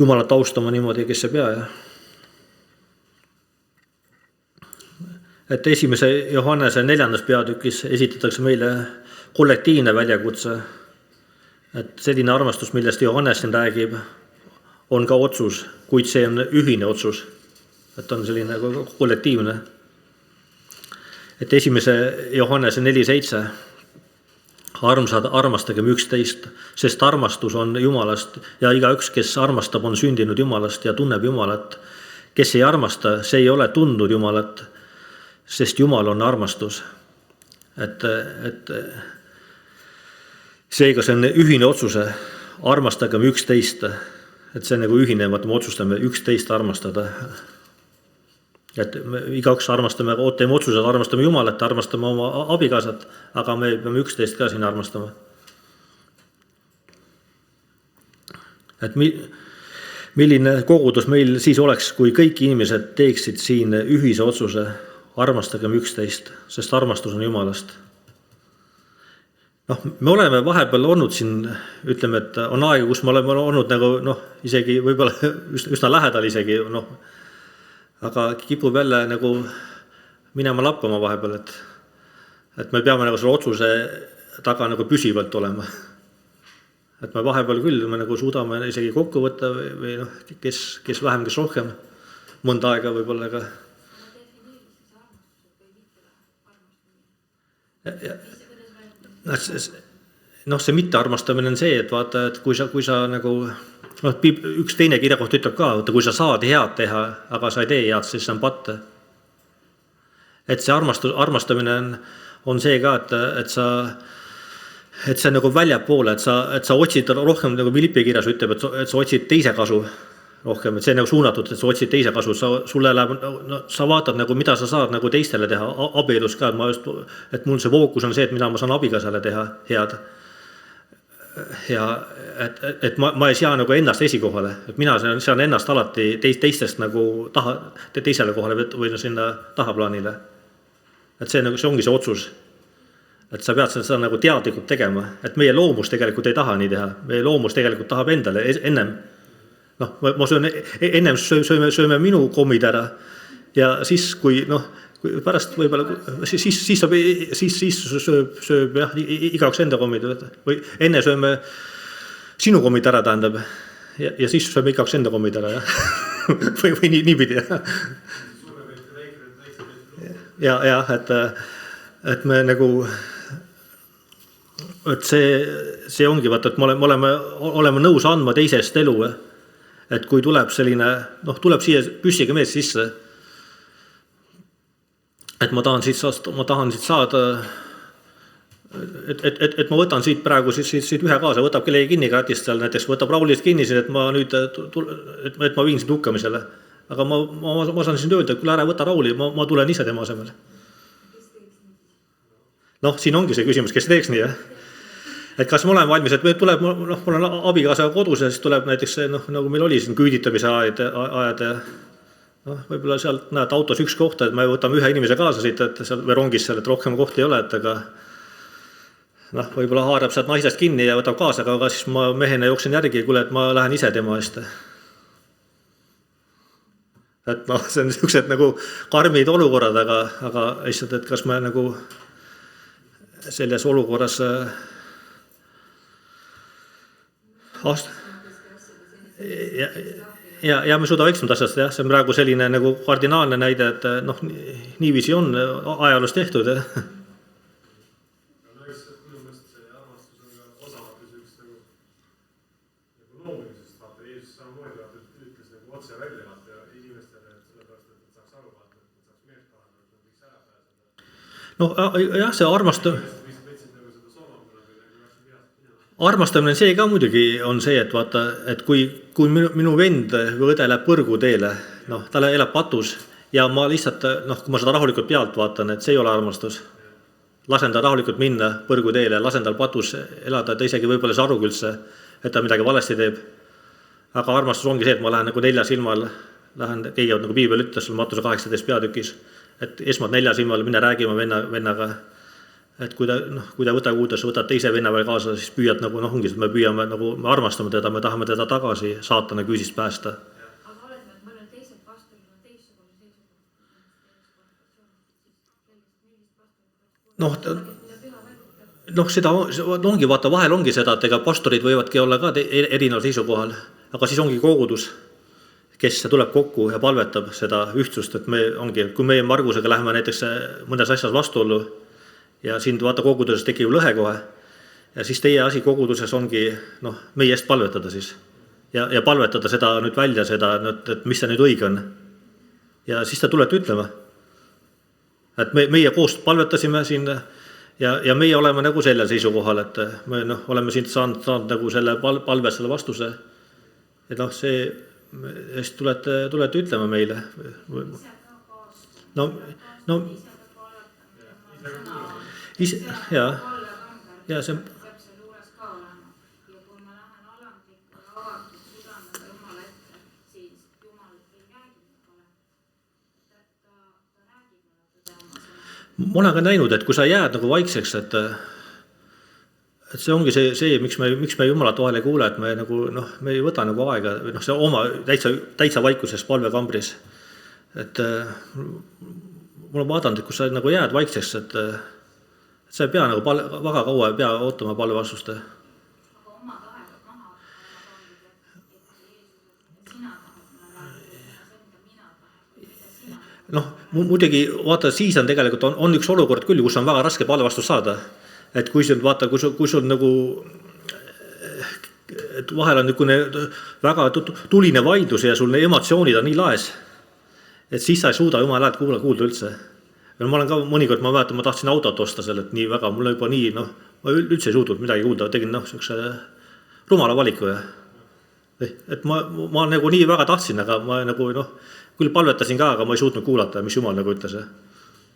Jumalat austama niimoodi, kes ei pea. Et 1. Johannese 4. peatükis esitatakse meile kollektiivne väljakutse. Et selline armastus, millest Johannes siin räägib, on ka otsus, kuid see on ühine otsus. Et on selline kollektiivne. Et 1. Johannese 4.7 armsad, armastagem üksteist, sest armastus on Jumalast ja igaüks, kes armastab, on sündinud Jumalast ja tunneb Jumalat. Kes ei armasta, see ei ole tundnud Jumalat, sest Jumal on armastus. Et seega see on ühine otsuse, armastagem üksteist, et see on nagu ühine, me otsustame üksteist armastada. Et me igaüks armastame, teeme otsused, armastame Jumalat, armastame oma abikaasat, aga me peame üksteist ka siin armastama. Et milline kogudus meil siis oleks, kui kõik inimesed teeksid siin ühise otsuse, armastagem üksteist, sest armastus on Jumalast. Noh, me oleme vahepeal olnud siin, ütleme, et on aega, kus me oleme olnud nagu, isegi võib-olla üsna lähedal isegi, aga kipub jälle nagu minema lappama vahepeal, et me peame nagu selle otsuse taga nagu püsivalt olema. Et me vahepeal küll, me nagu suudame isegi kokku võtta või kes vähem, kes rohkem, mõnda aega võib-olla ka. See mittearmastamine on see, et vaata, et kui sa nagu, üks teine kirjakoht ütleb ka, kui sa saad head teha, aga sa ei tee head, siis see on patt. Et see armastamine on see ka, et see nagu väljapoole, et sa otsid rohkem, nagu Philippi kirjas ütleb, et sa otsid teise kasu rohkem, et see nagu suunatud, et sa otsid teise kasu, sulle läheb, sa vaatad nagu, mida sa saad nagu teistele teha, abielus ka, et mul see fookus on see, et mida ma saan abikaasale teha head. Ja et ma ei sea nagu ennast esikohale, et mina sean ennast alati teistest nagu teisele kohale või sinna tahaplaanile. Et see ongi see otsus, et sa pead seda nagu teadlikult tegema, et meie loomus tegelikult ei taha nii teha, meie loomus tegelikult tahab endale ennem. Ma ennem sööme minu kommid ära ja siis, kui pärast võib-olla, siis sööb igaüks enda kommid või enne sööme sinu kommid ära, tähendab, ja siis sööme igaüks enda kommid ära, või niipidi. Ja, et me nagu, et see ongi, vaata, et me oleme nõus andma teisest elu, et kui tuleb selline, tuleb siia püssiga mees sisse, et ma tahan siit saada, et ma võtan siit praegu siit ühe kaasa, võtab kellegi kinni kratist seal, näiteks võtab Raulist kinni, et ma nüüd, et ma viin siit hukkamisele. Aga ma saan siin öelda, et kui ära võta Rauli, ma tulen ise tema asemel. Siin ongi see küsimus, kes teeks nii, jah? et kas me oleme valmis, et meil tuleb, noh, mul on abikaasaga kodus ja siis tuleb näiteks see, noh, nagu meil oli siin küüditamise ajad ja noh, võib-olla sealt näed autos üks koht, et me võtame ühe inimese kaasa siit, et seal, või rongis seal, et rohkem kohti ei ole, et aga noh, võib-olla haarab sealt naisest kinni ja võtab kaasa, aga siis ma mehena jooksen järgi, kuule, et ma lähen ise tema eest. Et noh, see on niisugused nagu karmid olukorrad, aga lihtsalt, et kas me nagu selles olukorras ja me suuda väiksemad asjast, jah, see on praegu selline nagu kardinaalne näide, et noh, niiviisi on ajaloos tehtud. No jah, see armastamine see ka muidugi on see, et vaata, et kui minu vend või õde läheb põrguteele, noh, ta elab patus ja ma lihtsalt, noh, kui ma seda rahulikult pealt vaatan, et see ei ole armastus. Lasen ta rahulikult minna põrguteele, lasen tal patus elada, ta isegi võib-olla ei saa aru üldse, et ta midagi valesti teeb. Aga armastus ongi see, et ma lähen nagu 4 silmal, keegi nagu Piibel ütles, sul Matuse 18 peatükis, et esmalt 4 silmal minna räägima vennaga, et kui ta võta kuudes, võtad teise venna veel kaasa, siis püüad nagu, noh, ongi, me püüame nagu, me armastame teda, me tahame teda tagasi saatana küüsist päästa. Aga oletame, et mõnel teised pastorid on teistsugune seisukohal. Noh, seda ongi, vaata, vahel ongi seda, et ega pastorid võivadki olla ka erineval seisukohal, aga siis ongi kogudus, kes tuleb kokku ja palvetab seda ühtsust, et me ongi, kui meie Margusega läheme näiteks mõnes asjas vastuollu ja siin vaata koguduses tekib lõhe kohe ja siis teie asi koguduses ongi, noh, meie eest palvetada siis ja palvetada seda nüüd välja, seda, et mis see nüüd õige on. Ja siis te tulete ütlema, et meie koos palvetasime siin ja meie oleme nagu sellel seisukohal, et me oleme siin saanud nagu selle palve selle vastuse. Et noh, see siis tulete ütlema meile. No ja see ma olen ka näinud, et kui sa jääd nagu vaikseks, et see ongi see miks me Jumalat vahel ei kuule, et me nagu, noh, me ei võta nagu aega, või noh, see oma täitsa vaikuses palvekambris. Et mul on vaadanud, et kui sa nagu jääd vaikseks, et sa ei pea nagu väga kaua ei pea ootama palvevastust. Aga oma tahet maha sina tahet, noh, muidugi vaata, siis on tegelikult on üks olukord küll, kus on väga raske palvevastust saada. Et kui sul, vaata, kui sul nagu, et vahel on niisugune väga tuline vaidlus ja sul emotsioonid on nii laes, et siis sa ei suuda Jumala häält kuulda üldse. Ja ma olen ka mõnikord, ma mäletan, ma tahtsin autot osta selle, et nii väga, mul juba nii, noh, ma üldse ei suutnud midagi kuulda, tegin, noh, selline rumala valiku. Et ma nagu nii väga tahtsin, aga ma nagu, noh, küll palvetasin ka, aga ma ei suutnud kuulata, mis Jumal nagu ütles.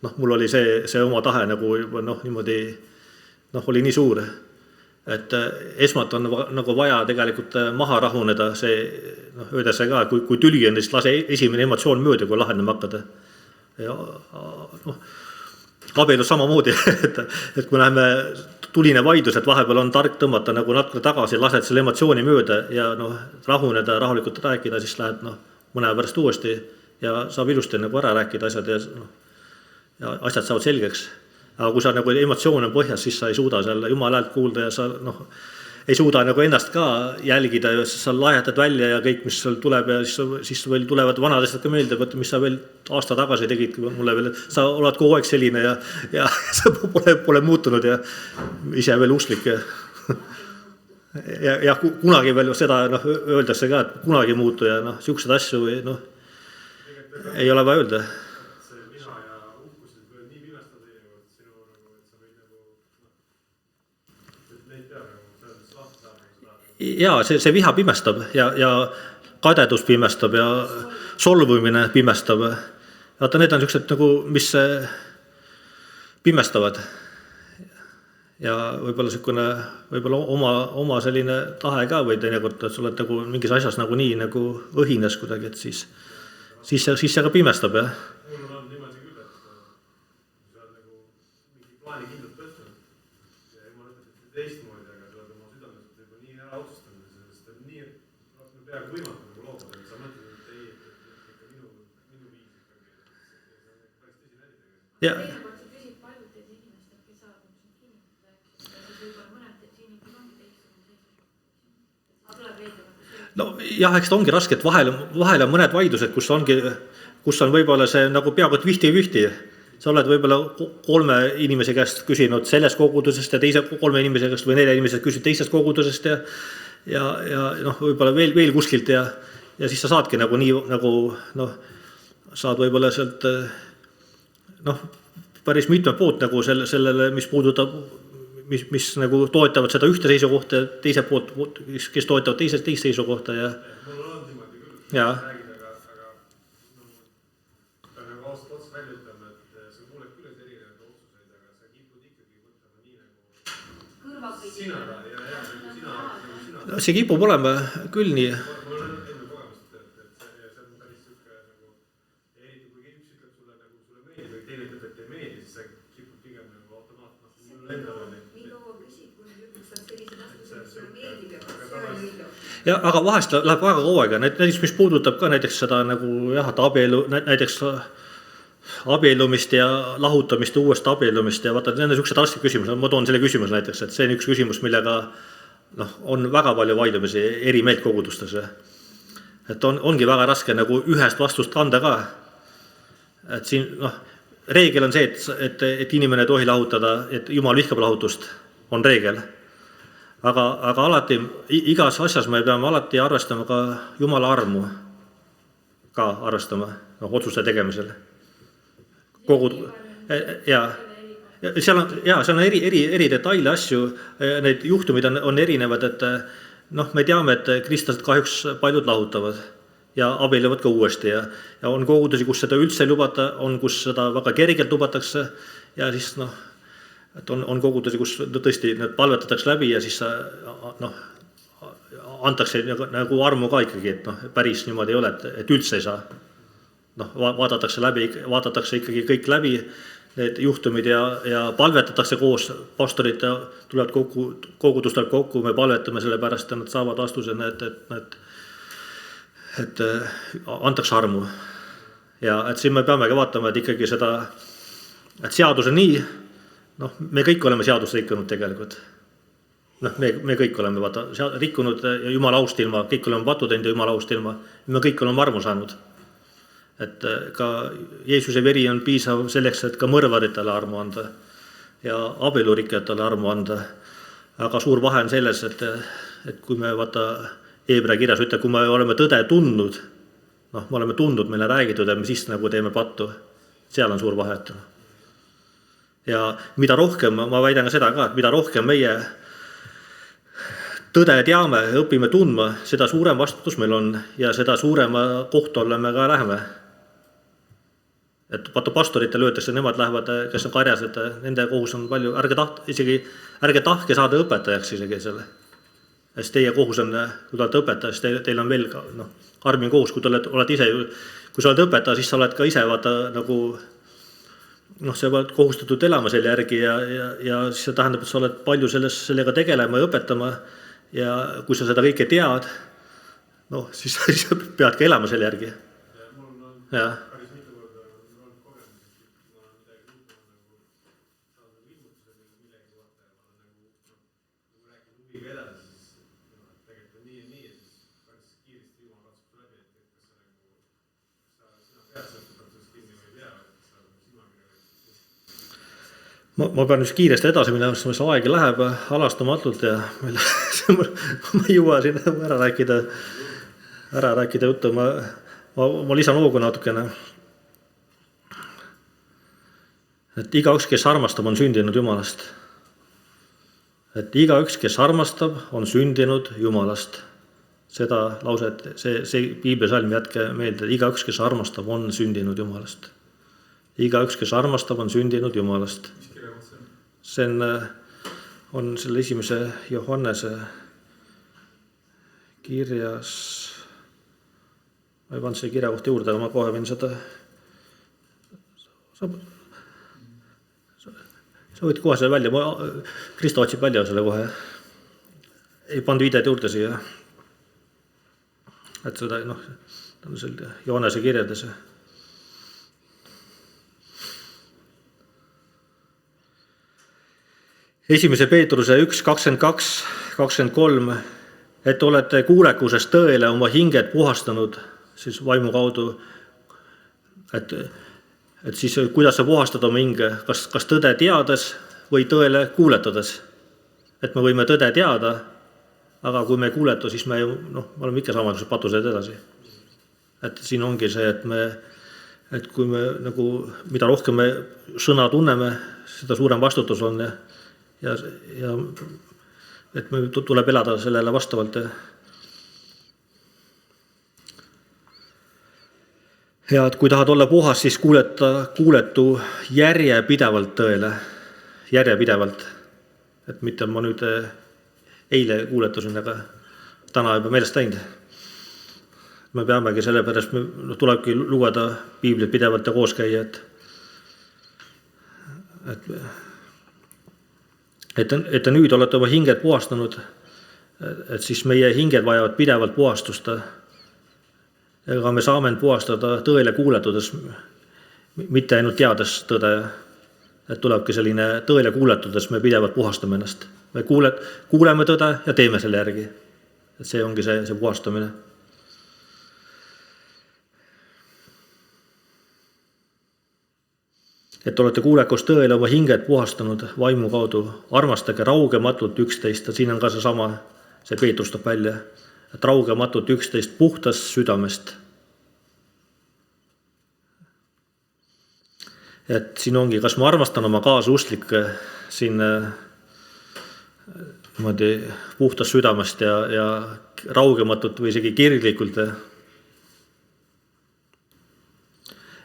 Noh, mul oli see oma tahe nagu, noh, niimoodi, noh, oli nii suur, et esmalt on nagu vaja tegelikult maha rahuneda see, noh, öeldesse ka, kui tüli on, siis lase esimene emotsioon mööda, kui lahendama hakkada. Ja noh, abielus samamoodi, et kui läheme tuline vaidlus, et vahepeal on tark tõmmata nagu natuke tagasi, lased selle emotsiooni mööda ja noh, rahuneda, rahulikult rääkida, siis lähed noh, mõne pärast uuesti ja saab ilusti nagu ära rääkida asjad ja asjad saavad selgeks. Aga kui sa nagu emotsioon on põhjas, siis sa ei suuda seal Jumala häält kuulda ja sa noh, ei suuda nagu ennast ka jälgida ja sa laiatad välja ja kõik, mis sul tuleb ja siis veel tulevad vanad asjad ka meelde, mis sa veel aasta tagasi tegid mulle veel, sa oled kogu aeg selline ja sa pole muutunud ja ise veel usklik ja kunagi veel seda noh, öeldakse ka, et kunagi muutu ja noh, siuksed asju noh, ei ole vaja öelda. Jaa, see viha pimestab ja kadedus pimestab ja solvumine pimestab. Vaata, need on sellised nagu, mis pimestavad. ja võib-olla oma selline tahe ka või teinekord, et sa oled nagu mingis asjas nagu nii nagu õhines kuidagi, et siis see ka pimestab, jah. Mul on niimoodi küll, et sa oled nagu mingi plaani kindlalt võtnud ja jumal ütleb, et teistmoodi, aga sa oled oma südames juba nii ära otsustanud, sest et nii peaaegu võimatu nagu loobuda, aga sa mõtled, et ei, ikka minu viis ikkagi. See on päris tõsine asi tegelikult. Ja. Teinekord sa küsid paljudelt inimestelt, kes saavad kinnitada, ja siis võib-olla mõned inimesed ongi teistsugune seisukoht. Aga tuleb leida no jah, eks ta ongi raske, et vahel on mõned vaidlused, kus on võib-olla see nagu peaaegu 50-50. Sa oled võib-olla 3 inimese käest küsinud sellest kogudusest ja teise 3 inimese käest või 4 inimese küsid teisest kogudusest ja noh, võib-olla veel kuskilt ja siis sa saadki nagu nii nagu noh, saad võib-olla sealt noh, päris mitmed poolt nagu sellele, mis puudutab mis nagu toetavad seda ühte seisukohta ja teiselt poolt, kes toetavad teist seisukohta ja mul on niimoodi küll, räägid, aga pean nagu ausalt otsa välja ütlema, et sa kuuled küll erinevaid otsuseid, aga sa kipud ikkagi mõtlema nii nagu sina no, see kipub olema küll nii. Mul on enda kogemust, et see on päris siuke nagu eriti kui üks ütleb sulle nagu sulle meeldib või teine ütleb, et ei meeldi, siis sa kipud pigem nagu automaatselt mul endal on ja aga vahest läheb väga kaua aega, näiteks mis puudutab ka näiteks seda nagu jah, näiteks abiellumist ja lahutamist ja uuesti abiellumist ja vaata, need on niisugused rasked küsimused, ma toon selle küsimuse näiteks, et see on üks küsimus, millega noh, on väga palju vaidlemisi eri meelt kogudustes. Et ongi väga raske nagu ühest vastust kanda ka. Et siin noh, reegel on see, et inimene ei tohi lahutada, et Jumal vihkab lahutust, on reegel. Aga alati, igas asjas me peame alati arvestama ka Jumala armu, ka arvestama otsuste tegemisel. Seal on eri detaile asju, need juhtumid on erinevad, et noh, me teame, et kristlased kahjuks paljud lahutavad ja abielluvad ka uuesti ja on kogudusi, kus seda üldse ei lubata, on kus seda väga kergelt lubatakse ja siis noh, et on kogudusi, kus tõesti need palvetatakse läbi ja siis noh, antakse nagu armu ka ikkagi, et noh, päris niimoodi ei ole, et üldse ei saa. Noh, vaadatakse ikkagi kõik läbi, need juhtumid ja palvetatakse koos, pastorid tulevad kokku, kogudus tuleb kokku, me palvetame selle pärast ja nad saavad vastuse, et antakse armu. Ja et siin me peamegi vaatama, et ikkagi seda, et seadus on nii, noh, me kõik oleme seadust rikkunud tegelikult. Noh, me kõik oleme rikkunud ja Jumala aust ilma, kõik oleme patu teinud ja Jumala aust ilma. Me kõik oleme armu saanud. Et ka Jeesuse veri on piisav selleks, et ka mõrvaritele armu anda ja abielurikkajatele armu anda. Aga suur vahe on selles, et kui me Hebra kirjas ütleb, kui me oleme tõde tundnud, noh, me oleme tundnud, meile räägitud ja me siis nagu teeme pattu. Seal on suur vahet. Ja mida rohkem, ma väidan ka seda ka, et mida rohkem meie tõde teame ja õpime tundma, seda suurem vastutus meil on ja seda suurema kohtu alla me ka läheme. Et vaata pastoritele öeldakse, nemad lähevad, kes on karjas, et nende kohus on palju, ärge tahke saada õpetajaks isegi selle. Sest teie kohus on, kui te olete õpetaja, siis teil on veel karmim kohus, kui sa oled õpetaja, siis sa oled ka ise nagu noh, sa oled kohustatud elama selle järgi ja see tähendab, et sa oled palju sellega tegelema ja õpetama ja kui sa seda kõike tead, noh, siis sa pead ka elama selle järgi. Ja. Ma pean just kiiresti edasi minema, sest see aeg läheb halastamatult ja ma ei jõua siin ära rääkida juttu. Ma lisan hoogu natukene. Et igaüks, kes armastab, on sündinud Jumalast. Et igaüks, kes armastab, on sündinud Jumalast. Seda lauset, see piibelsalm jätke meelde, et igaüks, kes armastab, on sündinud Jumalast. Igaüks, kes armastab, on sündinud Jumalast. See on on selle esimese Johannese kirjas, ma ei pannud selle kirja kohta juurde, aga ma kohe võin seda, sa võid kohe selle välja, Kristo otsib välja selle kohe, ei pannud videot juurde siia, et seda on selle Johannese kirjades. Esimese Peetruse 1:22-23, et olete kuulekusest tõele oma hinged puhastanud siis vaimu kaudu, et siis kuidas sa puhastad oma hinge, kas tõde teades või tõele kuuletades. Et me võime tõde teada, aga kui me ei kuuleta, siis me oleme ikka samadused patused edasi. Et siin ongi see, et kui me mida rohkem me sõna tunneme, seda suurem vastutus on ja et me tuleb elada sellele vastavalt. Ja et kui tahad olla puhas, siis kuuletu järjepidevalt tõele, järjepidevalt. Et mitte ma nüüd eile kuuletasin, aga täna juba meelest läinud. Me peamegi sellepärast, tulebki lugeda piiblit pidevalt ja koos käia, et nüüd olete oma hinged puhastanud, et siis meie hinged vajavad pidevalt puhastust. Ega me saame puhastada tõele kuuletudes, mitte ainult teades tõde. Et tulebki selline tõele kuuletudes, me pidevalt puhastame ennast. Me kuuleme tõde ja teeme selle järgi. Et see ongi see puhastamine. Et olete kuulekust tõele oma hinged puhastanud vaimu kaudu, armastage raugematult üksteist, siin on ka see Peetrus toob välja, et raugematult üksteist puhtast südamest. Et siin ongi, kas ma armastan oma kaasustlikke siin puhtast südamest ja raugematult või isegi kirglikult.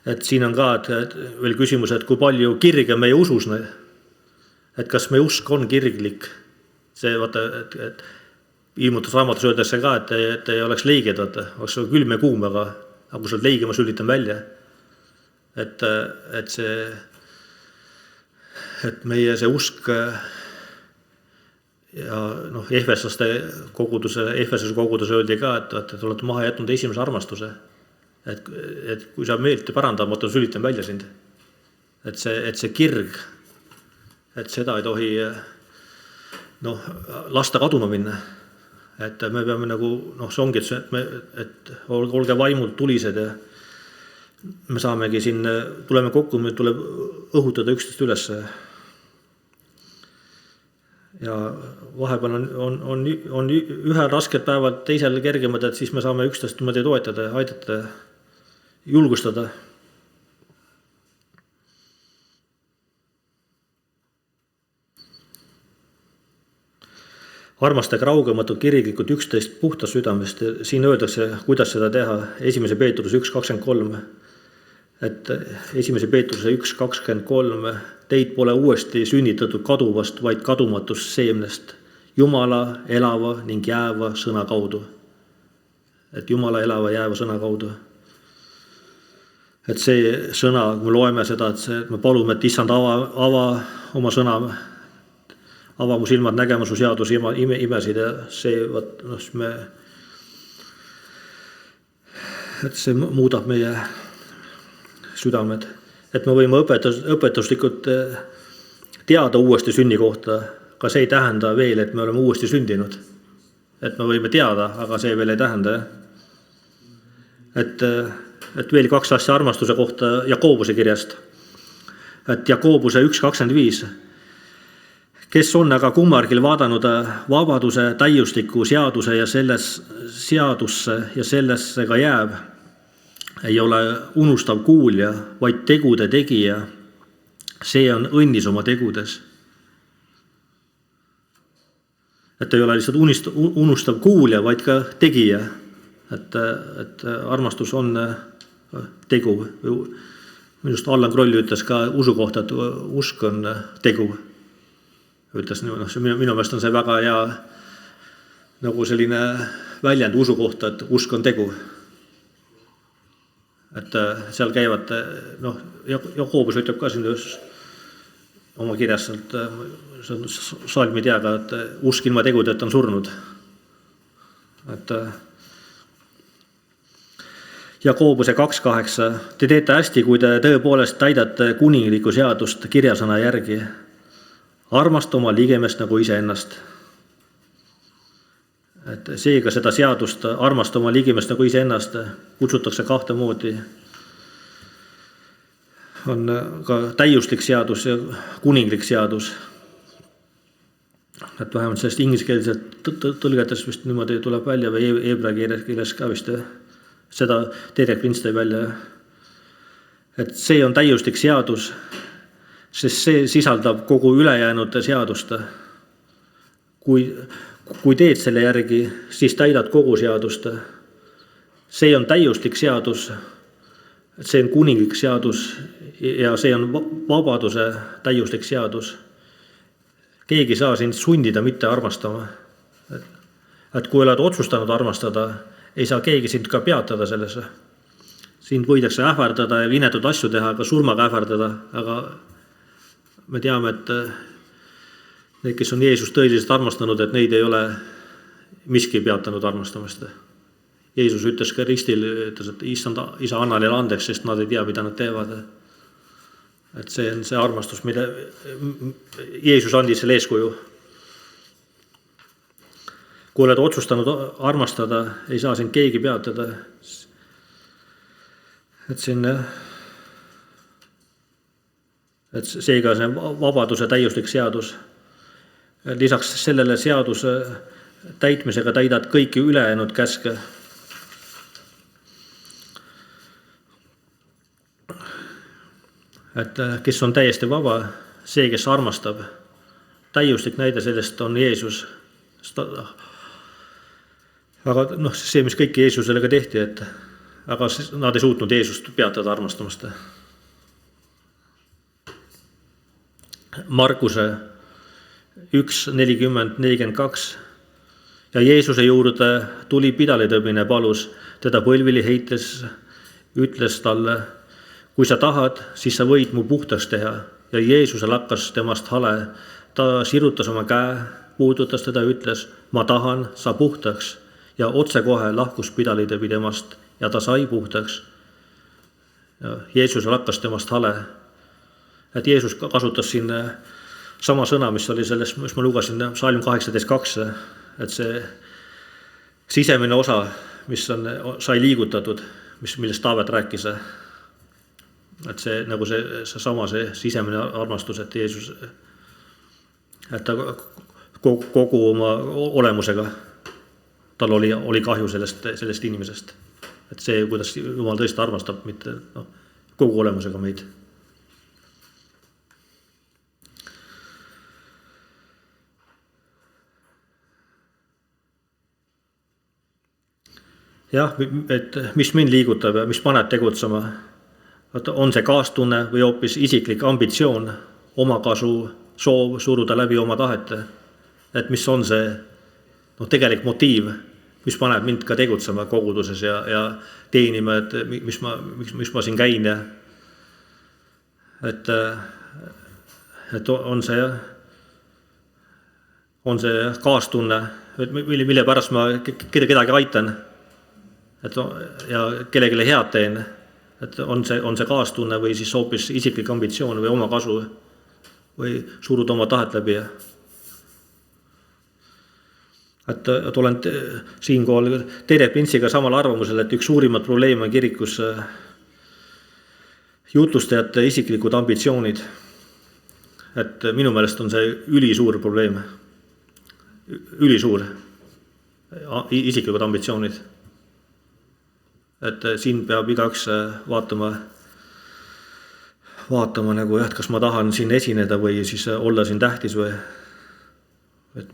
Et siin on ka veel küsimus, et kui palju kirge meie usus, et kas meie usk on kirglik. See vaata, et ilmutusraamatus öeldakse ka, et ei oleks leiged, oleks külm ja kuum, aga kui sa oled leige, ma sülitan välja. Et meie see usk ja Efesuse koguduse öeldi ka, et olete maha jätnud esimese armastuse. Et kui sa meelt parandamata, sülitan välja sind. Et see kirg, et seda ei tohi lasta kaduma minna. Et me peame see ongi, et olge vaimult tulised ja me saamegi siin, tuleme kokku, meil tuleb õhutada üksteist üles. Ja vahepeal on ühel rasked päevad, teisel kergemad, et siis me saame üksteist toetada ja aidata, julgustada. Armastage raugematult kirglikult üksteist puhtast südamest. Siin öeldakse, kuidas seda teha. 1. Peetruse 1:23. Et 1. Peetruse 1:23. Teid pole uuesti sünnitatud kaduvast, vaid kadumatust seemnest. Jumala elava ning jääva sõna kaudu. Et Jumala elava jääva sõna kaudu. Et see sõna, kui me loeme seda, et me palume, et issand ava oma sõna, ava mu silmad nägema su seadusi imesid ja see, et see muudab meie südamed. Et me võime õpetuslikult teada uuesti sünni kohta, aga see ei tähenda veel, et me oleme uuesti sündinud. Et me võime teada, aga see veel ei tähenda. Et veel 2 asja armastuse kohta Jakobuse kirjast. Et Jakobuse 1:25. Kes on aga kummargil vaadanud vabaduse täiusliku seaduse ja seadusse ja sellesse ka jääb, ei ole unustav kuulja, vaid tegude tegija. See on õnnis oma tegudes. Et ei ole lihtsalt unustav kuulja, vaid ka tegija. Et armastus on tegu. Minust Allan Kroll ütles ka usu kohta, et usk on tegu. ütles, noh, minu meelest on see väga hea nagu selline väljend usu kohta, et usk on tegu. Et seal käivad, noh, Jakobus ütleb ka siin oma kirjas, et salmi teaga, et usk ilma tegudeta on surnud. Et Jakobuse 2.8. Te teete hästi, kui te tõepoolest täidate kuningliku seadust kirjasõna järgi. Armasta oma ligemest nagu iseennast. Et seega seda seadust armasta oma ligemest nagu iseennast kutsutakse kahte moodi. On ka täiuslik seadus ja kuninglik seadus. Et vähemalt sellest ingliskeelset tõlgetes vist niimoodi tuleb välja või heebrea keeles ka vist. Seda Derek Prince tõi välja. Et see on täiuslik seadus, sest see sisaldab kogu ülejäänud seadust. Kui teed selle järgi, siis täidad kogu seadust. See on täiuslik seadus, see on kuninglik seadus ja see on vabaduse täiuslik seadus. Keegi saa sind sundida mitte armastama. Et kui oled otsustanud armastada, ei saa keegi sind ka peatada selles. Sind võidakse ähvardada ja inetud asju teha, ka surmaga ähvardada, aga me teame, et need, kes on Jeesust tõeliselt armastanud, et neid ei ole miski peatanud armastamast. Jeesus ütles ka ristil, ütles, et isa anna neile andeks, sest nad ei tea, mida nad teevad. Et see on see armastus, mille Jeesus andis selle eeskuju. Kui oled otsustanud armastada, ei saa sind keegi peatada. Et seega see vabaduse täiuslik seadus. Lisaks sellele seaduse täitmisega täidad kõiki ülejäänud käske. Et kes on täiesti vaba, see, kes armastab. Täiuslik näide sellest on Jeesus. Aga noh, see, mis kõik Jeesusele ka tehti, et aga nad ei suutnud Jeesust peatada armastamast. Markuse 1.40-42. Ja Jeesuse juurde tuli pidalitõbine palus, teda põlvili heites, ütles talle, kui sa tahad, siis sa võid mu puhtaks teha. Ja Jeesuse lakkas temast hale. Ta sirutas oma käe, puudutas teda, ütles, ma tahan, sa puhtaks. Ja otsekohe lahkus pidalitõbi temast ja ta sai puhtaks. Ja Jeesuse lakkas temast hale. Et Jeesus kasutas siin sama sõna, mis oli selles, mis ma lugesin Psalm 18.2, et see sisemine osa, mis sai liigutatud, millest Taavet rääkis, et see nagu see sisemine armastus, et Jeesus, et ta kogu oma olemusega, tal oli kahju sellest inimesest, et see, kuidas Jumal tõesti armastab, mitte kogu olemusega meid. Jah, et mis mind liigutab ja mis paneb tegutsema, on see kaastunne või hoopis isiklik ambitsioon, omakasu, soov suruda läbi oma tahet, et mis on see tegelik motiiv, mis paneb mind ka tegutsema koguduses ja teenima, et mis ma siin käin ja et on see kaastunne, mille pärast ma kedagi aitan, ja kellelegi head teen, et on see kaastunne või siis hoopis isiklik ambitsioon või oma kasu või suruda oma tahet läbi. Et olen siinkohal Derek Prince'iga samal arvamusel, et üks suurimat probleeme on kirikus jutlustajate isiklikud ambitsioonid. Et minu meelest on see ülisuur probleem. Ülisuur isiklikud ambitsioonid. Et siin peab igaüks vaatama nagu, kas ma tahan siin esineda või siis olla siin tähtis või et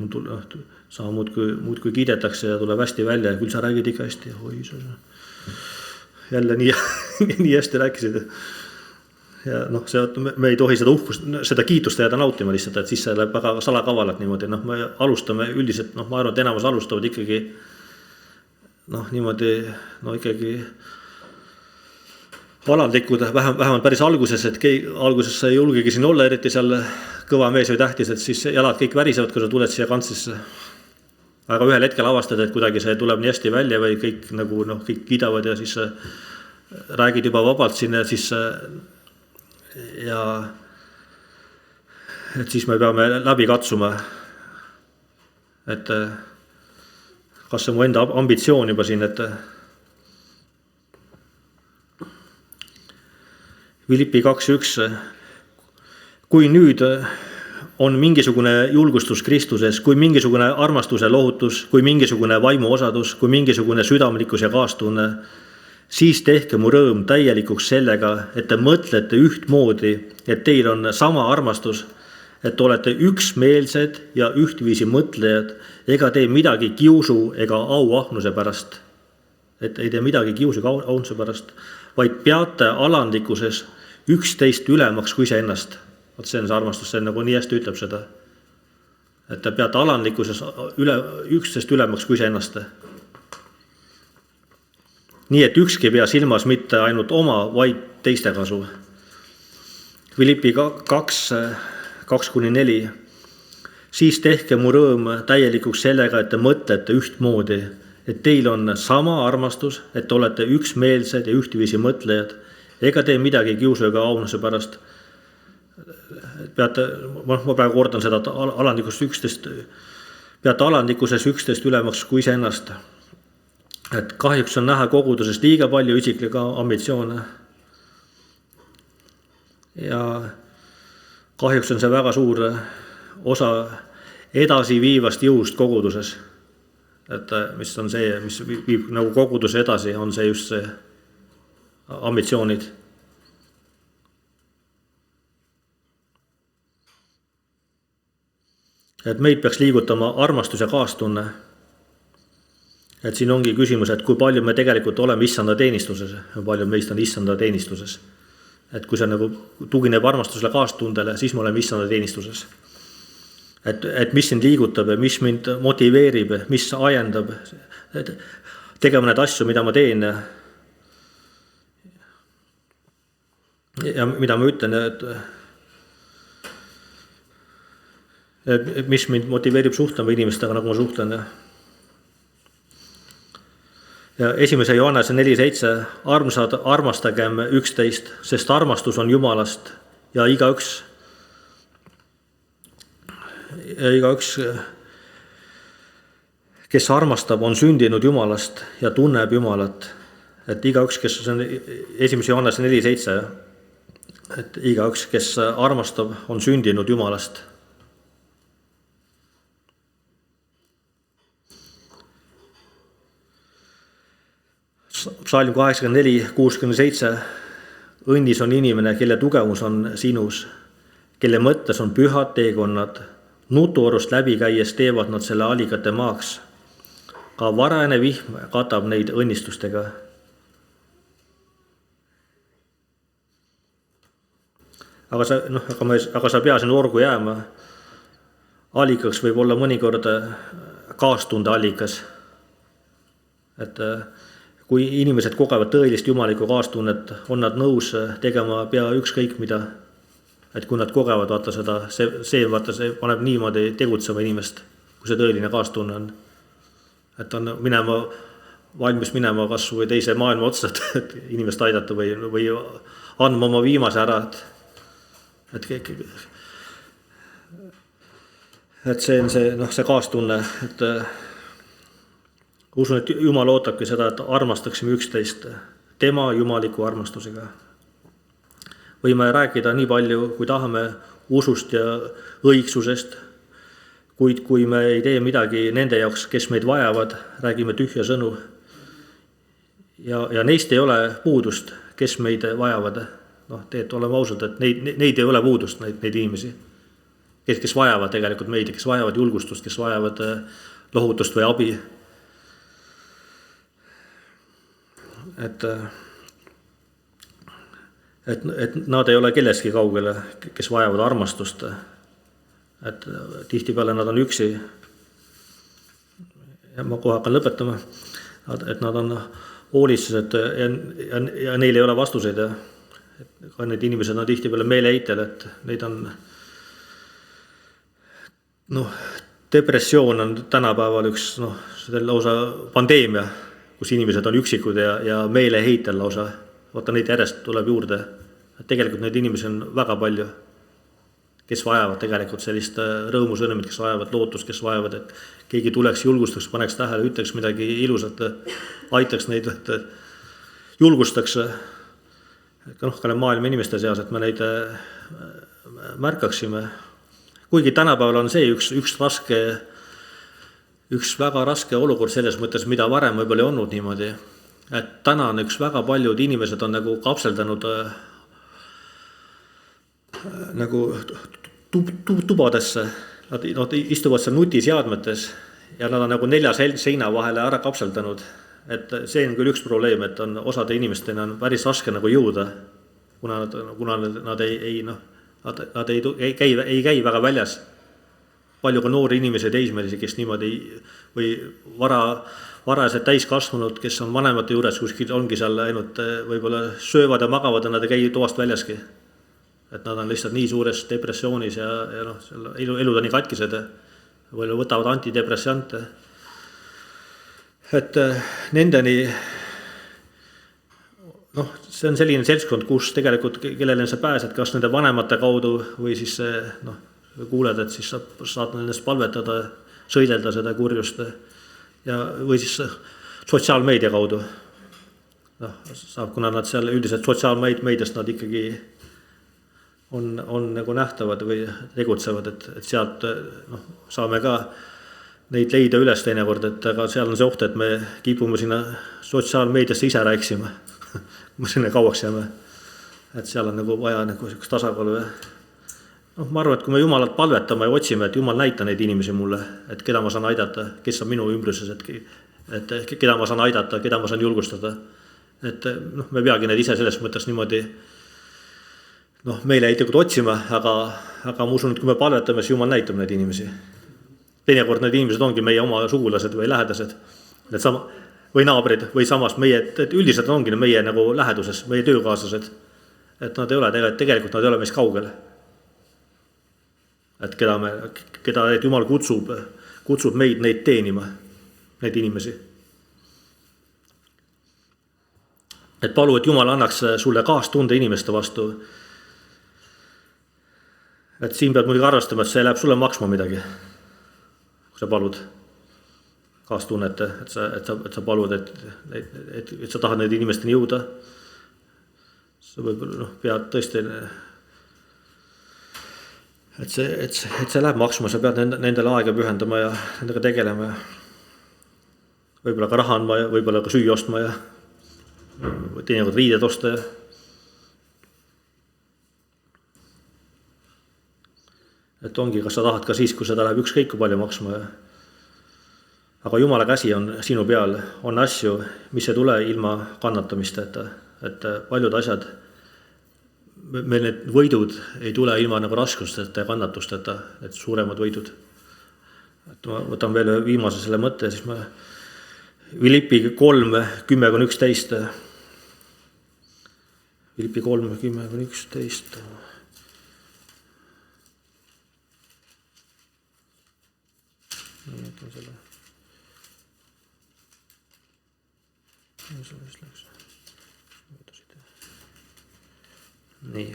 sa muudkui kiidetakse ja tuleb hästi välja ja küll sa räägid ikka hästi. Jälle nii hästi rääkisid. ja noh, me ei tohi seda kiitust jääda nautima lihtsalt, et siis see läheb väga salakavalalt niimoodi. Noh, me alustame üldiselt, noh, ma arvan, et enamus alustavad ikkagi noh, niimoodi, no ikkagi alandlikud, vähemalt päris alguses, et alguses sa ei julgegi siin olla, eriti seal kõva mees või tähtis, et siis jalad kõik värisevad, kui sa tuled siia kantslisse. Aga ühel hetkel avastad, et kuidagi see tuleb nii hästi välja või kõik nagu noh, kõik kiidavad ja siis räägid juba vabalt siin ja siis ja et siis me peame läbi katsuma, et kas see mu enda ambitsioon juba siin, et Philippi 2.1. Kui nüüd on mingisugune julgustus Kristuses, kui mingisugune armastuse lohutus, kui mingisugune vaimuosadus, kui mingisugune südamlikkus ja kaastunne, siis tehke mu rõõm täielikuks sellega, et te mõtlete ühtmoodi, et teil on sama armastus, et olete üksmeelsed ja ühtviisi mõtlejad, ega tee midagi kiusu ega auahnuse pärast. Et ei tee midagi kiusu ega auahnuse pärast, vaid peate alandlikkuses üksteist ülemaks kui iseennast. Vot see on see armastus, see nagu nii hästi ütleb seda. Et te peate alandlikkuses üksteist ülemaks kui iseennast. Nii et ükski pea silmas mitte ainult oma, vaid teiste kasu. Philippi 2.2-4. Siis tehke mu rõõm täielikuks sellega, et te mõtlete ühtmoodi, et teil on sama armastus, et olete üksmeelsed ja ühtviisi mõtlejad, ega tee midagi kiusu ega aunuse pärast. Peate, ma praegu kordan seda, et peate alandlikkuses üksteist ülemaks kui iseennast. Et kahjuks on näha koguduses liiga palju isiklikke ambitsioone. Ja kahjuks on see väga suur osa edasi viivast jõust koguduses. Et mis on see, mis viib nagu koguduse edasi, on see just see ambitsioonid. Et meid peaks liigutama armastus ja kaastunne. Et siin ongi küsimus, et kui palju me tegelikult oleme issanda teenistuses, ja palju meist on issanda teenistuses. Et kui see nagu tugineb armastusele kaastundele, siis me oleme issanda teenistuses. Et mis sind liigutab ja mis mind motiveerib, mis ajendab tegema need asju, mida ma teen. Ja mida ma ütlen, et mis mind motiveerib suhtlema inimestega, nagu ma suhtlen. Ja 1. Johannese 4.7. Armsad, armastagem üksteist, sest armastus on Jumalast ja igaüks, kes armastab, on sündinud Jumalast ja tunneb Jumalat. Et igaüks, kes on 1. Johannese 4.7. Et igaüks, kes armastab, on sündinud Jumalast. Psalm 84:67. Õnnis on inimene, kelle tugevus on sinus, kelle mõttes on pühad teekonnad. Nutuorust läbi käies teevad nad selle allikate maaks. Ka varajane vihm katab neid õnnistustega. Aga sa pea sinna orgu jääma. Allikaks võib olla mõnikord kaastunde allikas. Et kui inimesed kogevad tõelist jumalikku kaastunnet, on nad nõus tegema pea ükskõik mida. Et kui nad kogevad, vaata seda, see paneb niimoodi tegutsema inimest, kui see tõeline kaastunne on. Et on valmis minema kas või teise maailma otsa, et inimest aidata või andma oma viimase ära. Et see on see kaastunne, et usun, et Jumal ootabki seda, et armastaksime üksteist tema jumaliku armastusega. Võime rääkida nii palju, kui tahame usust ja õigsusest, kuid kui me ei tee midagi nende jaoks, kes meid vajavad, räägime tühja sõnu. Ja neist ei ole puudust, kes meid vajavad. Oleme ausad, et neid ei ole puudust, neid inimesi, kes vajavad tegelikult meid, kes vajavad julgustust, kes vajavad lohutust või abi. Et et nad ei ole kellestki kaugele, kes vajavad armastust. Et tihtipeale nad on üksi. Ja ma kohe hakkan lõpetama. Et nad on hoolitsused ja neil ei ole vastuseid. Ka need inimesed on tihtipeale meeleheitel, et neid on depressioon on tänapäeval üks lausa pandeemia, kus inimesed on üksikud ja meeleheitel lausa. Vaata, neid järjest tuleb juurde. Et tegelikult neid inimesi on väga palju, kes vajavad tegelikult sellist rõõmusõnumit, kes vajavad lootust, kes vajavad, et keegi tuleks, julgustaks, paneks tähele, ütleks midagi ilusat, aitaks neid, julgustaks ka maailma inimeste seas, et me neid märkaksime. Kuigi tänapäeval on see üks väga raske olukord selles mõttes, mida varem võib-olla ei olnud niimoodi. Et täna on väga paljud inimesed on nagu kapseldanud nagu tubadesse. Nad istuvad seal nutiseadmetes ja nad on nagu 4 seina vahele ära kapseldanud. Et see on küll üks probleem, et on osade inimestena on päris raske nagu jõuda, kuna nad ei käi väga väljas. Palju ka noori inimesi, teismelisi, kes niimoodi või varased täiskasvanud, kes on vanemate juures, kuskil ongi seal ainult võib-olla söövad ja magavad ja nad ei käi toast väljaski. Et nad on lihtsalt nii suures depressioonis ja elud on nii katkised või võtavad antidepressante. Et nendeni, see on selline seltskond, kus tegelikult kellele sa pääsed, kas nende vanemate kaudu või siis kuuled, et siis saad nendest palvetada, sõidelda seda kurjust ja, või siis sotsiaalmeedia kaudu. Saab, kuna nad seal üldiselt sotsiaalmeediast nad ikkagi on nagu nähtavad või tegutsevad, et sealt saame ka neid leida üles teinekord, et aga seal on see oht, et me kipume sinna sotsiaalmeediasse ise rääksime. Me sinna kauaks jääme. Et seal on nagu vaja nagu tasakaalu. Ma arvan, et kui me Jumalat palvetame ja otsime, et Jumal näita neid inimesi mulle, et keda ma saan aidata, kes on minu ümbruses, et keda ma saan aidata, keda ma saan julgustada. Et me peagi neid ise selles mõttes niimoodi meile ei tegelikult otsima, aga ma usun, et kui me palvetame, siis Jumal näitab neid inimesi. Teinekord need inimesed ongi meie oma sugulased või lähedased, või naabrid või samas meie, et üldiselt ongi meie nagu läheduses, meie töökaaslased. Et nad ei ole tegelikult nad ei ole meist kaugel. Et keda Jumal kutsub meid neid teenima, neid inimesi. Et palu, et Jumal annaks sulle kaastunde inimeste vastu. Et siin pead muidugi arvestama, et see läheb sulle maksma midagi, kui sa palud kaastunnet, et sa palud, et sa tahad neid inimesteni jõuda. Sa võib-olla pead tõesti, et see läheb maksma, sa pead nendele aega pühendama ja nendega tegelema. Võib-olla ka raha andma ja võib-olla ka süüa ostma ja teinekord riided osta. Et ongi, kas sa tahad ka siis, kui seda läheb ükskõik kui palju maksma. Aga Jumala käsi on sinu peal, on asju, mis ei tule ilma kannatamisteta, et paljud asjad, meil need võidud ei tule ilma nagu raskusteta ja kannatusteta, et suuremad võidud. Et ma võtan veel viimase selle mõtte, siis ma Filippi 3, 10-11. Filippi 3, 10-11. Võtan selle. Nii,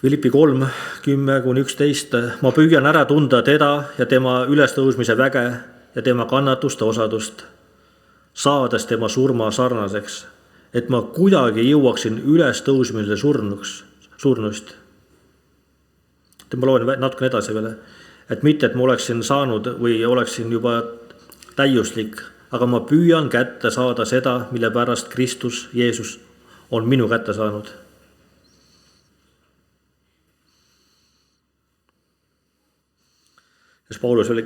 Filippi 3, 10-11. Ma püüan ära tunda teda ja tema ülestõusmise väge ja tema kannatuste osadust, saades tema surma sarnaseks, et ma kuidagi jõuaksin ülestõusmise surnuist. Ma loen natuke edasi veel, et mitte, et ma oleksin saanud või oleksin juba täiuslik, aga ma püüan kätte saada seda, mille pärast Kristus Jeesus on minu kätte saanud. Sest Paulus veel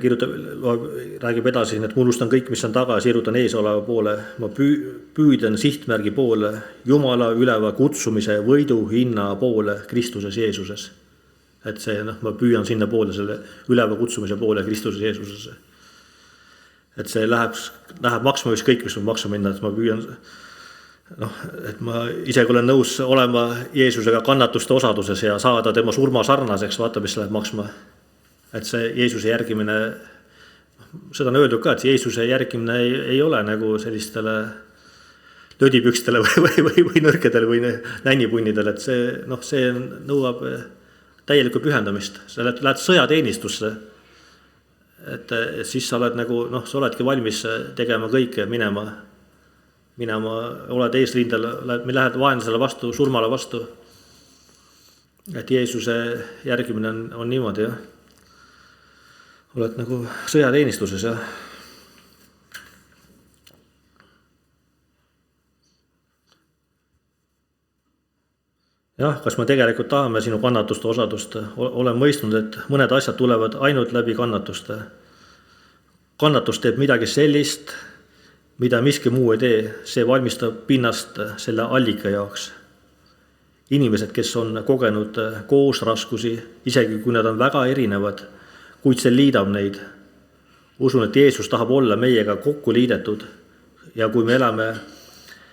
räägib edasi, et ma unustan kõik, mis on taga, sirutan eesoleva poole. Ma püüden sihtmärgi poole, Jumala üleva kutsumise võidu hinna poole Kristuses Jeesuses. Et see, ma püüan sinna poole, selle üleva kutsumise poole Kristuses Jeesuses. Et see läheb maksma ükskõik, mis ma maksma minna, et ma püüan, et ma isegi olen nõus olema Jeesusega kannatuste osaduses ja saada tema surma sarnaseks, vaata, mis läheb maksma. Et see Jeesuse järgimine, seda on öeldud ka, et Jeesuse järgimine ei ole nagu sellistele lödipükstele või nõrkedele või nännipunnidele, et see nõuab täielikku pühendamist. Sa lähed sõjateenistusse, et siis sa oled nagu, sa oledki valmis tegema kõike, minema, oled eesrindel, lähed vaenlasele vastu, surmale vastu. Et Jeesuse järgimine on niimoodi, jah. Oled nagu sõjateenistuses, jah. Jah, kas me tegelikult tahame sinu kannatuste osadust? Olen mõistnud, et mõned asjad tulevad ainult läbi kannatuste. Kannatus teeb midagi sellist, mida miski muu ei tee. See valmistab pinnast selle allika jaoks. Inimesed, kes on kogenud koos raskusi, isegi kui nad on väga erinevad, kuid see liidab neid. Usun, et Jeesus tahab olla meiega kokku liidetud ja kui me elame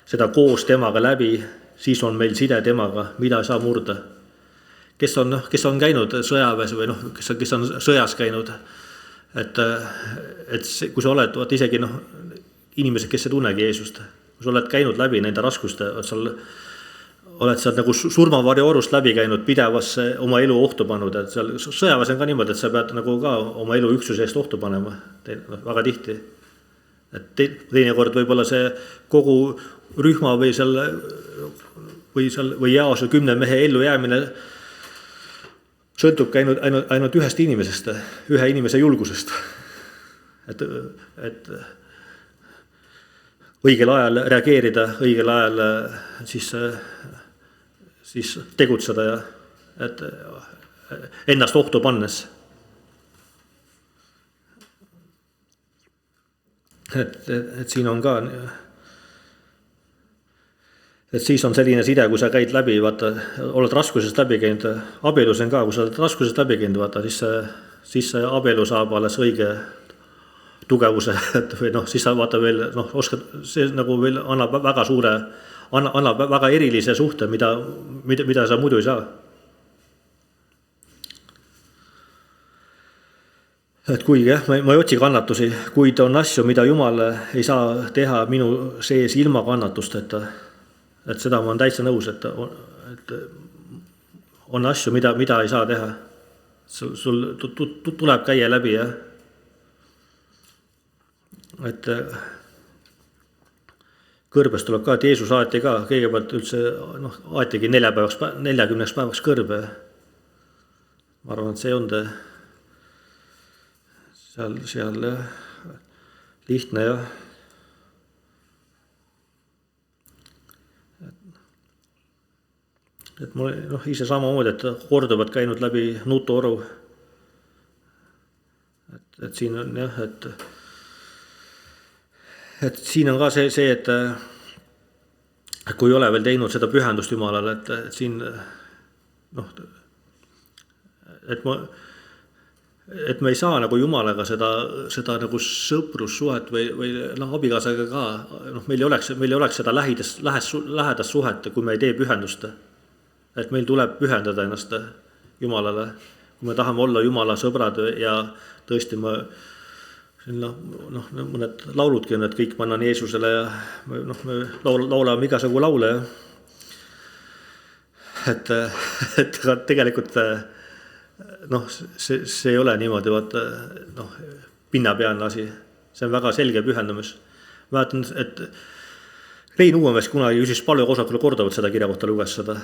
seda koos temaga läbi, siis on meil side temaga, mida ei saa murda. Kes on käinud sõjaväes või kes on sõjas käinud, et kui sa oled, isegi inimesed, kes ei tunnegi Jeesust, kui sa oled käinud läbi nende raskuste, oled sa nagu surmavarjoorust läbi käinud, pidevasse oma elu ohtu pannud, et seal sõjaväes on ka niimoodi, et sa pead nagu ka oma elu üksuse eest ohtu panema, väga tihti. Et teinekord võib-olla see kogu rühma või jaos 10 mehe ellu jäämine sõltubki ainult ühest inimesest, ühe inimese julgusest. Et õigel ajal reageerida, õigel ajal siis tegutseda ja et ennast ohtu pannes. Et siin on ka, et siis on selline side, kui sa käid läbi, vaata, oled raskusest läbi käinud, abielus on ka, kui sa oled raskusest läbi käinud, vaata, siis see abielu saab alles õige tugevuse, või siis sa vaata veel, oskad, see nagu veel annab väga suure, annab väga erilise suhte, mida sa muidu ei saa. Et kuigi ma ei otsi kannatusi, kuid on asju, mida Jumal ei saa teha minu sees ilma kannatusteta. Et seda ma olen täitsa nõus, et on asju, mida ei saa teha. Sul tuleb käia läbi, jah. Et kõrbest tuleb ka, et Jeesus aeti ka, kõigepealt üldse aetigi 40 päevaks kõrbe. Ma arvan, et see on seal lihtne, jah. Et mul ise samamoodi, et korduvad käinud läbi nutuoru. Et siin on jah, et siin on ka see, et kui ei ole veel teinud seda pühendust Jumalale, et siin et me ei saa nagu Jumalaga seda nagu sõprussuhet või abikaasaga ka, meil ei oleks seda lähedast suhet, kui me ei tee pühendust. Et meil tuleb pühendada ennast Jumalale, kui me tahame olla Jumala sõbrad ja tõesti mõned lauludki on, et kõik ma annan Jeesusele ja me laulame igasugu laule. Et tegelikult see ei ole niimoodi, pinnapealne asi. See on väga selge pühendamus. Ma mäletan, et Rein Uuemees kunagi küsis palvekosakule korduvalt seda kirja kohta luges seda.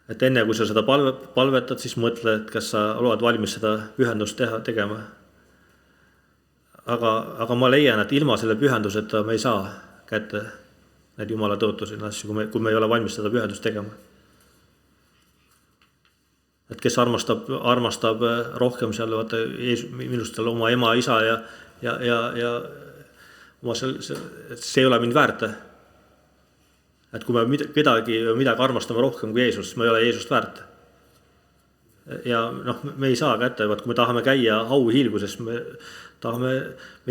Et enne kui sa seda palvetad, siis mõtle, et kas sa oled valmis seda pühendust tegema. Aga ma leian, et ilma selle pühenduseta me ei saa kätte need Jumala tõotusi, kui me ei ole valmis seda pühendust tegema. Et et kes armastab rohkem seal, vaata, minust seal oma ema, isa ja oma see ei ole mind väärt. Et kui me kedagi midagi armastame rohkem kui Jeesust, me ei ole Jeesust väärt. Ja me ei saa kätte, kui me tahame käia auhiilguses, me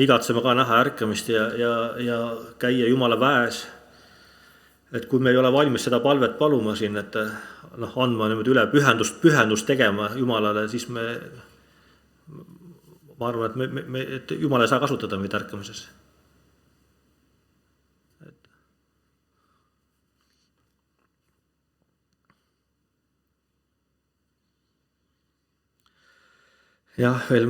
igatseme ka näha ärkamist ja käia Jumala väes. Et kui me ei ole valmis seda palvet paluma siin, et andma niimoodi üle pühendust tegema Jumalale, siis ma arvan, et Jumal ei saa kasutada meid ärkamises. Jah, veel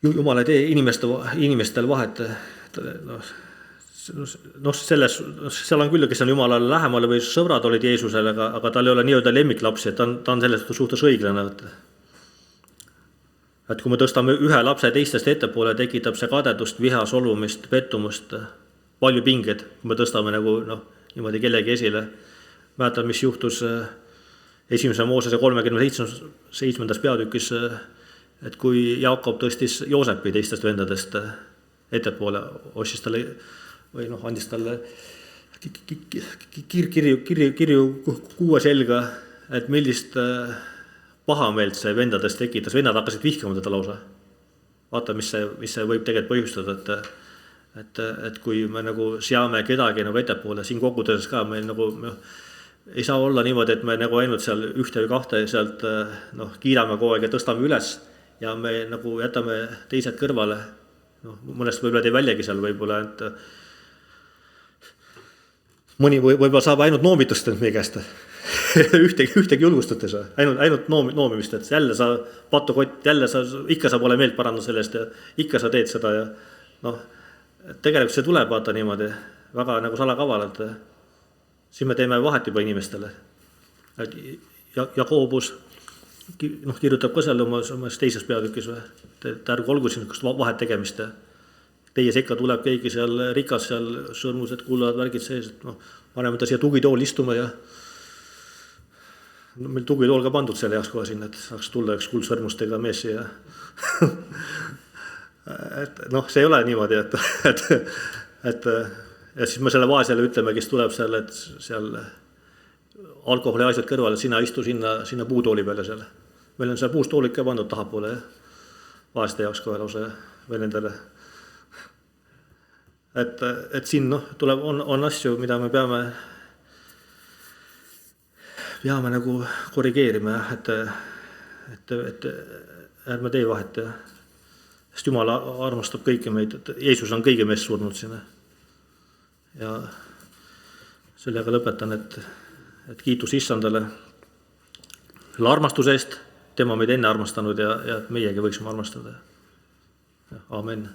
Jumal ei tee inimestel vahet. Seal on küll, kes on Jumalale lähemale või sõbrad olid Jeesusele, aga tal ei ole nii-öelda lemmiklapsi, et ta on selles suhtes õiglane. Et kui me tõstame ühe lapse teistest ettepoole, tekitab see kadedust, viha, solvumist, pettumust, palju pingeid, kui me tõstame nagu niimoodi kellegi esile. Mäletad, mis juhtus 1. Moosese 37. peatükis, et kui Jaakob tõstis Joosepi teistest vendadest ettepoole, ostis talle või andis talle kirju kuue selga, et millist pahameelt see vendadest tekitas. Vennad hakkasid vihkama teda lausa. Vaata, mis see võib tegelikult põhjustada, et kui me nagu seame kedagi nagu ettepoole, siin koguduses ka meil nagu ei saa olla niimoodi, et me nagu ainult seal ühte või kahte sealt kiirame kogu aeg ja tõstame üles ja me nagu jätame teised kõrvale. Mõnest võib-olla tee väljagi seal võib-olla, et mõni võib-olla saab ainult noomitust meie käest. ühtegi julgustut ei saa, ainult noomimist, et jälle sa patukott, jälle ikka sa pole meelt parandanud sellest ja ikka sa teed seda ja tegelikult see tuleb vaata niimoodi väga nagu salakavalalt. Siin me teeme vahet juba inimestele. Jakoobus kirjutab ka seal oma teises peatükis, et ärgu olgu siin vahet tegemist. Teie sekka tuleb keegi seal rikas, seal sõrmused, kullad, värgid sees, et paneme ta siia tugitool istuma ja meil tugitool ka pandud selle heaks koha siin, et saaks tulla üks kuldsõrmustega mees siia. Et see ei ole niimoodi, et ja siis me selle vaesele ütleme, kes tuleb seal, et seal alkoholi asjad kõrvale, sina istu sinna puutooli peale seal. Meil on seal puustoolid ka pandud tahapoole vaeste jaoks kohe lause või nendele. Et siin on asju, mida me peame nagu korrigeerima, et ärme tee vahet. Sest Jumal armastab kõiki meid, Jeesus on kõigi meest surnud sinna. Ja sellega lõpetan, et kiitus Issandale selle armastuse eest, tema meid enne armastanud ja et meiegi võiksime armastada. Amen.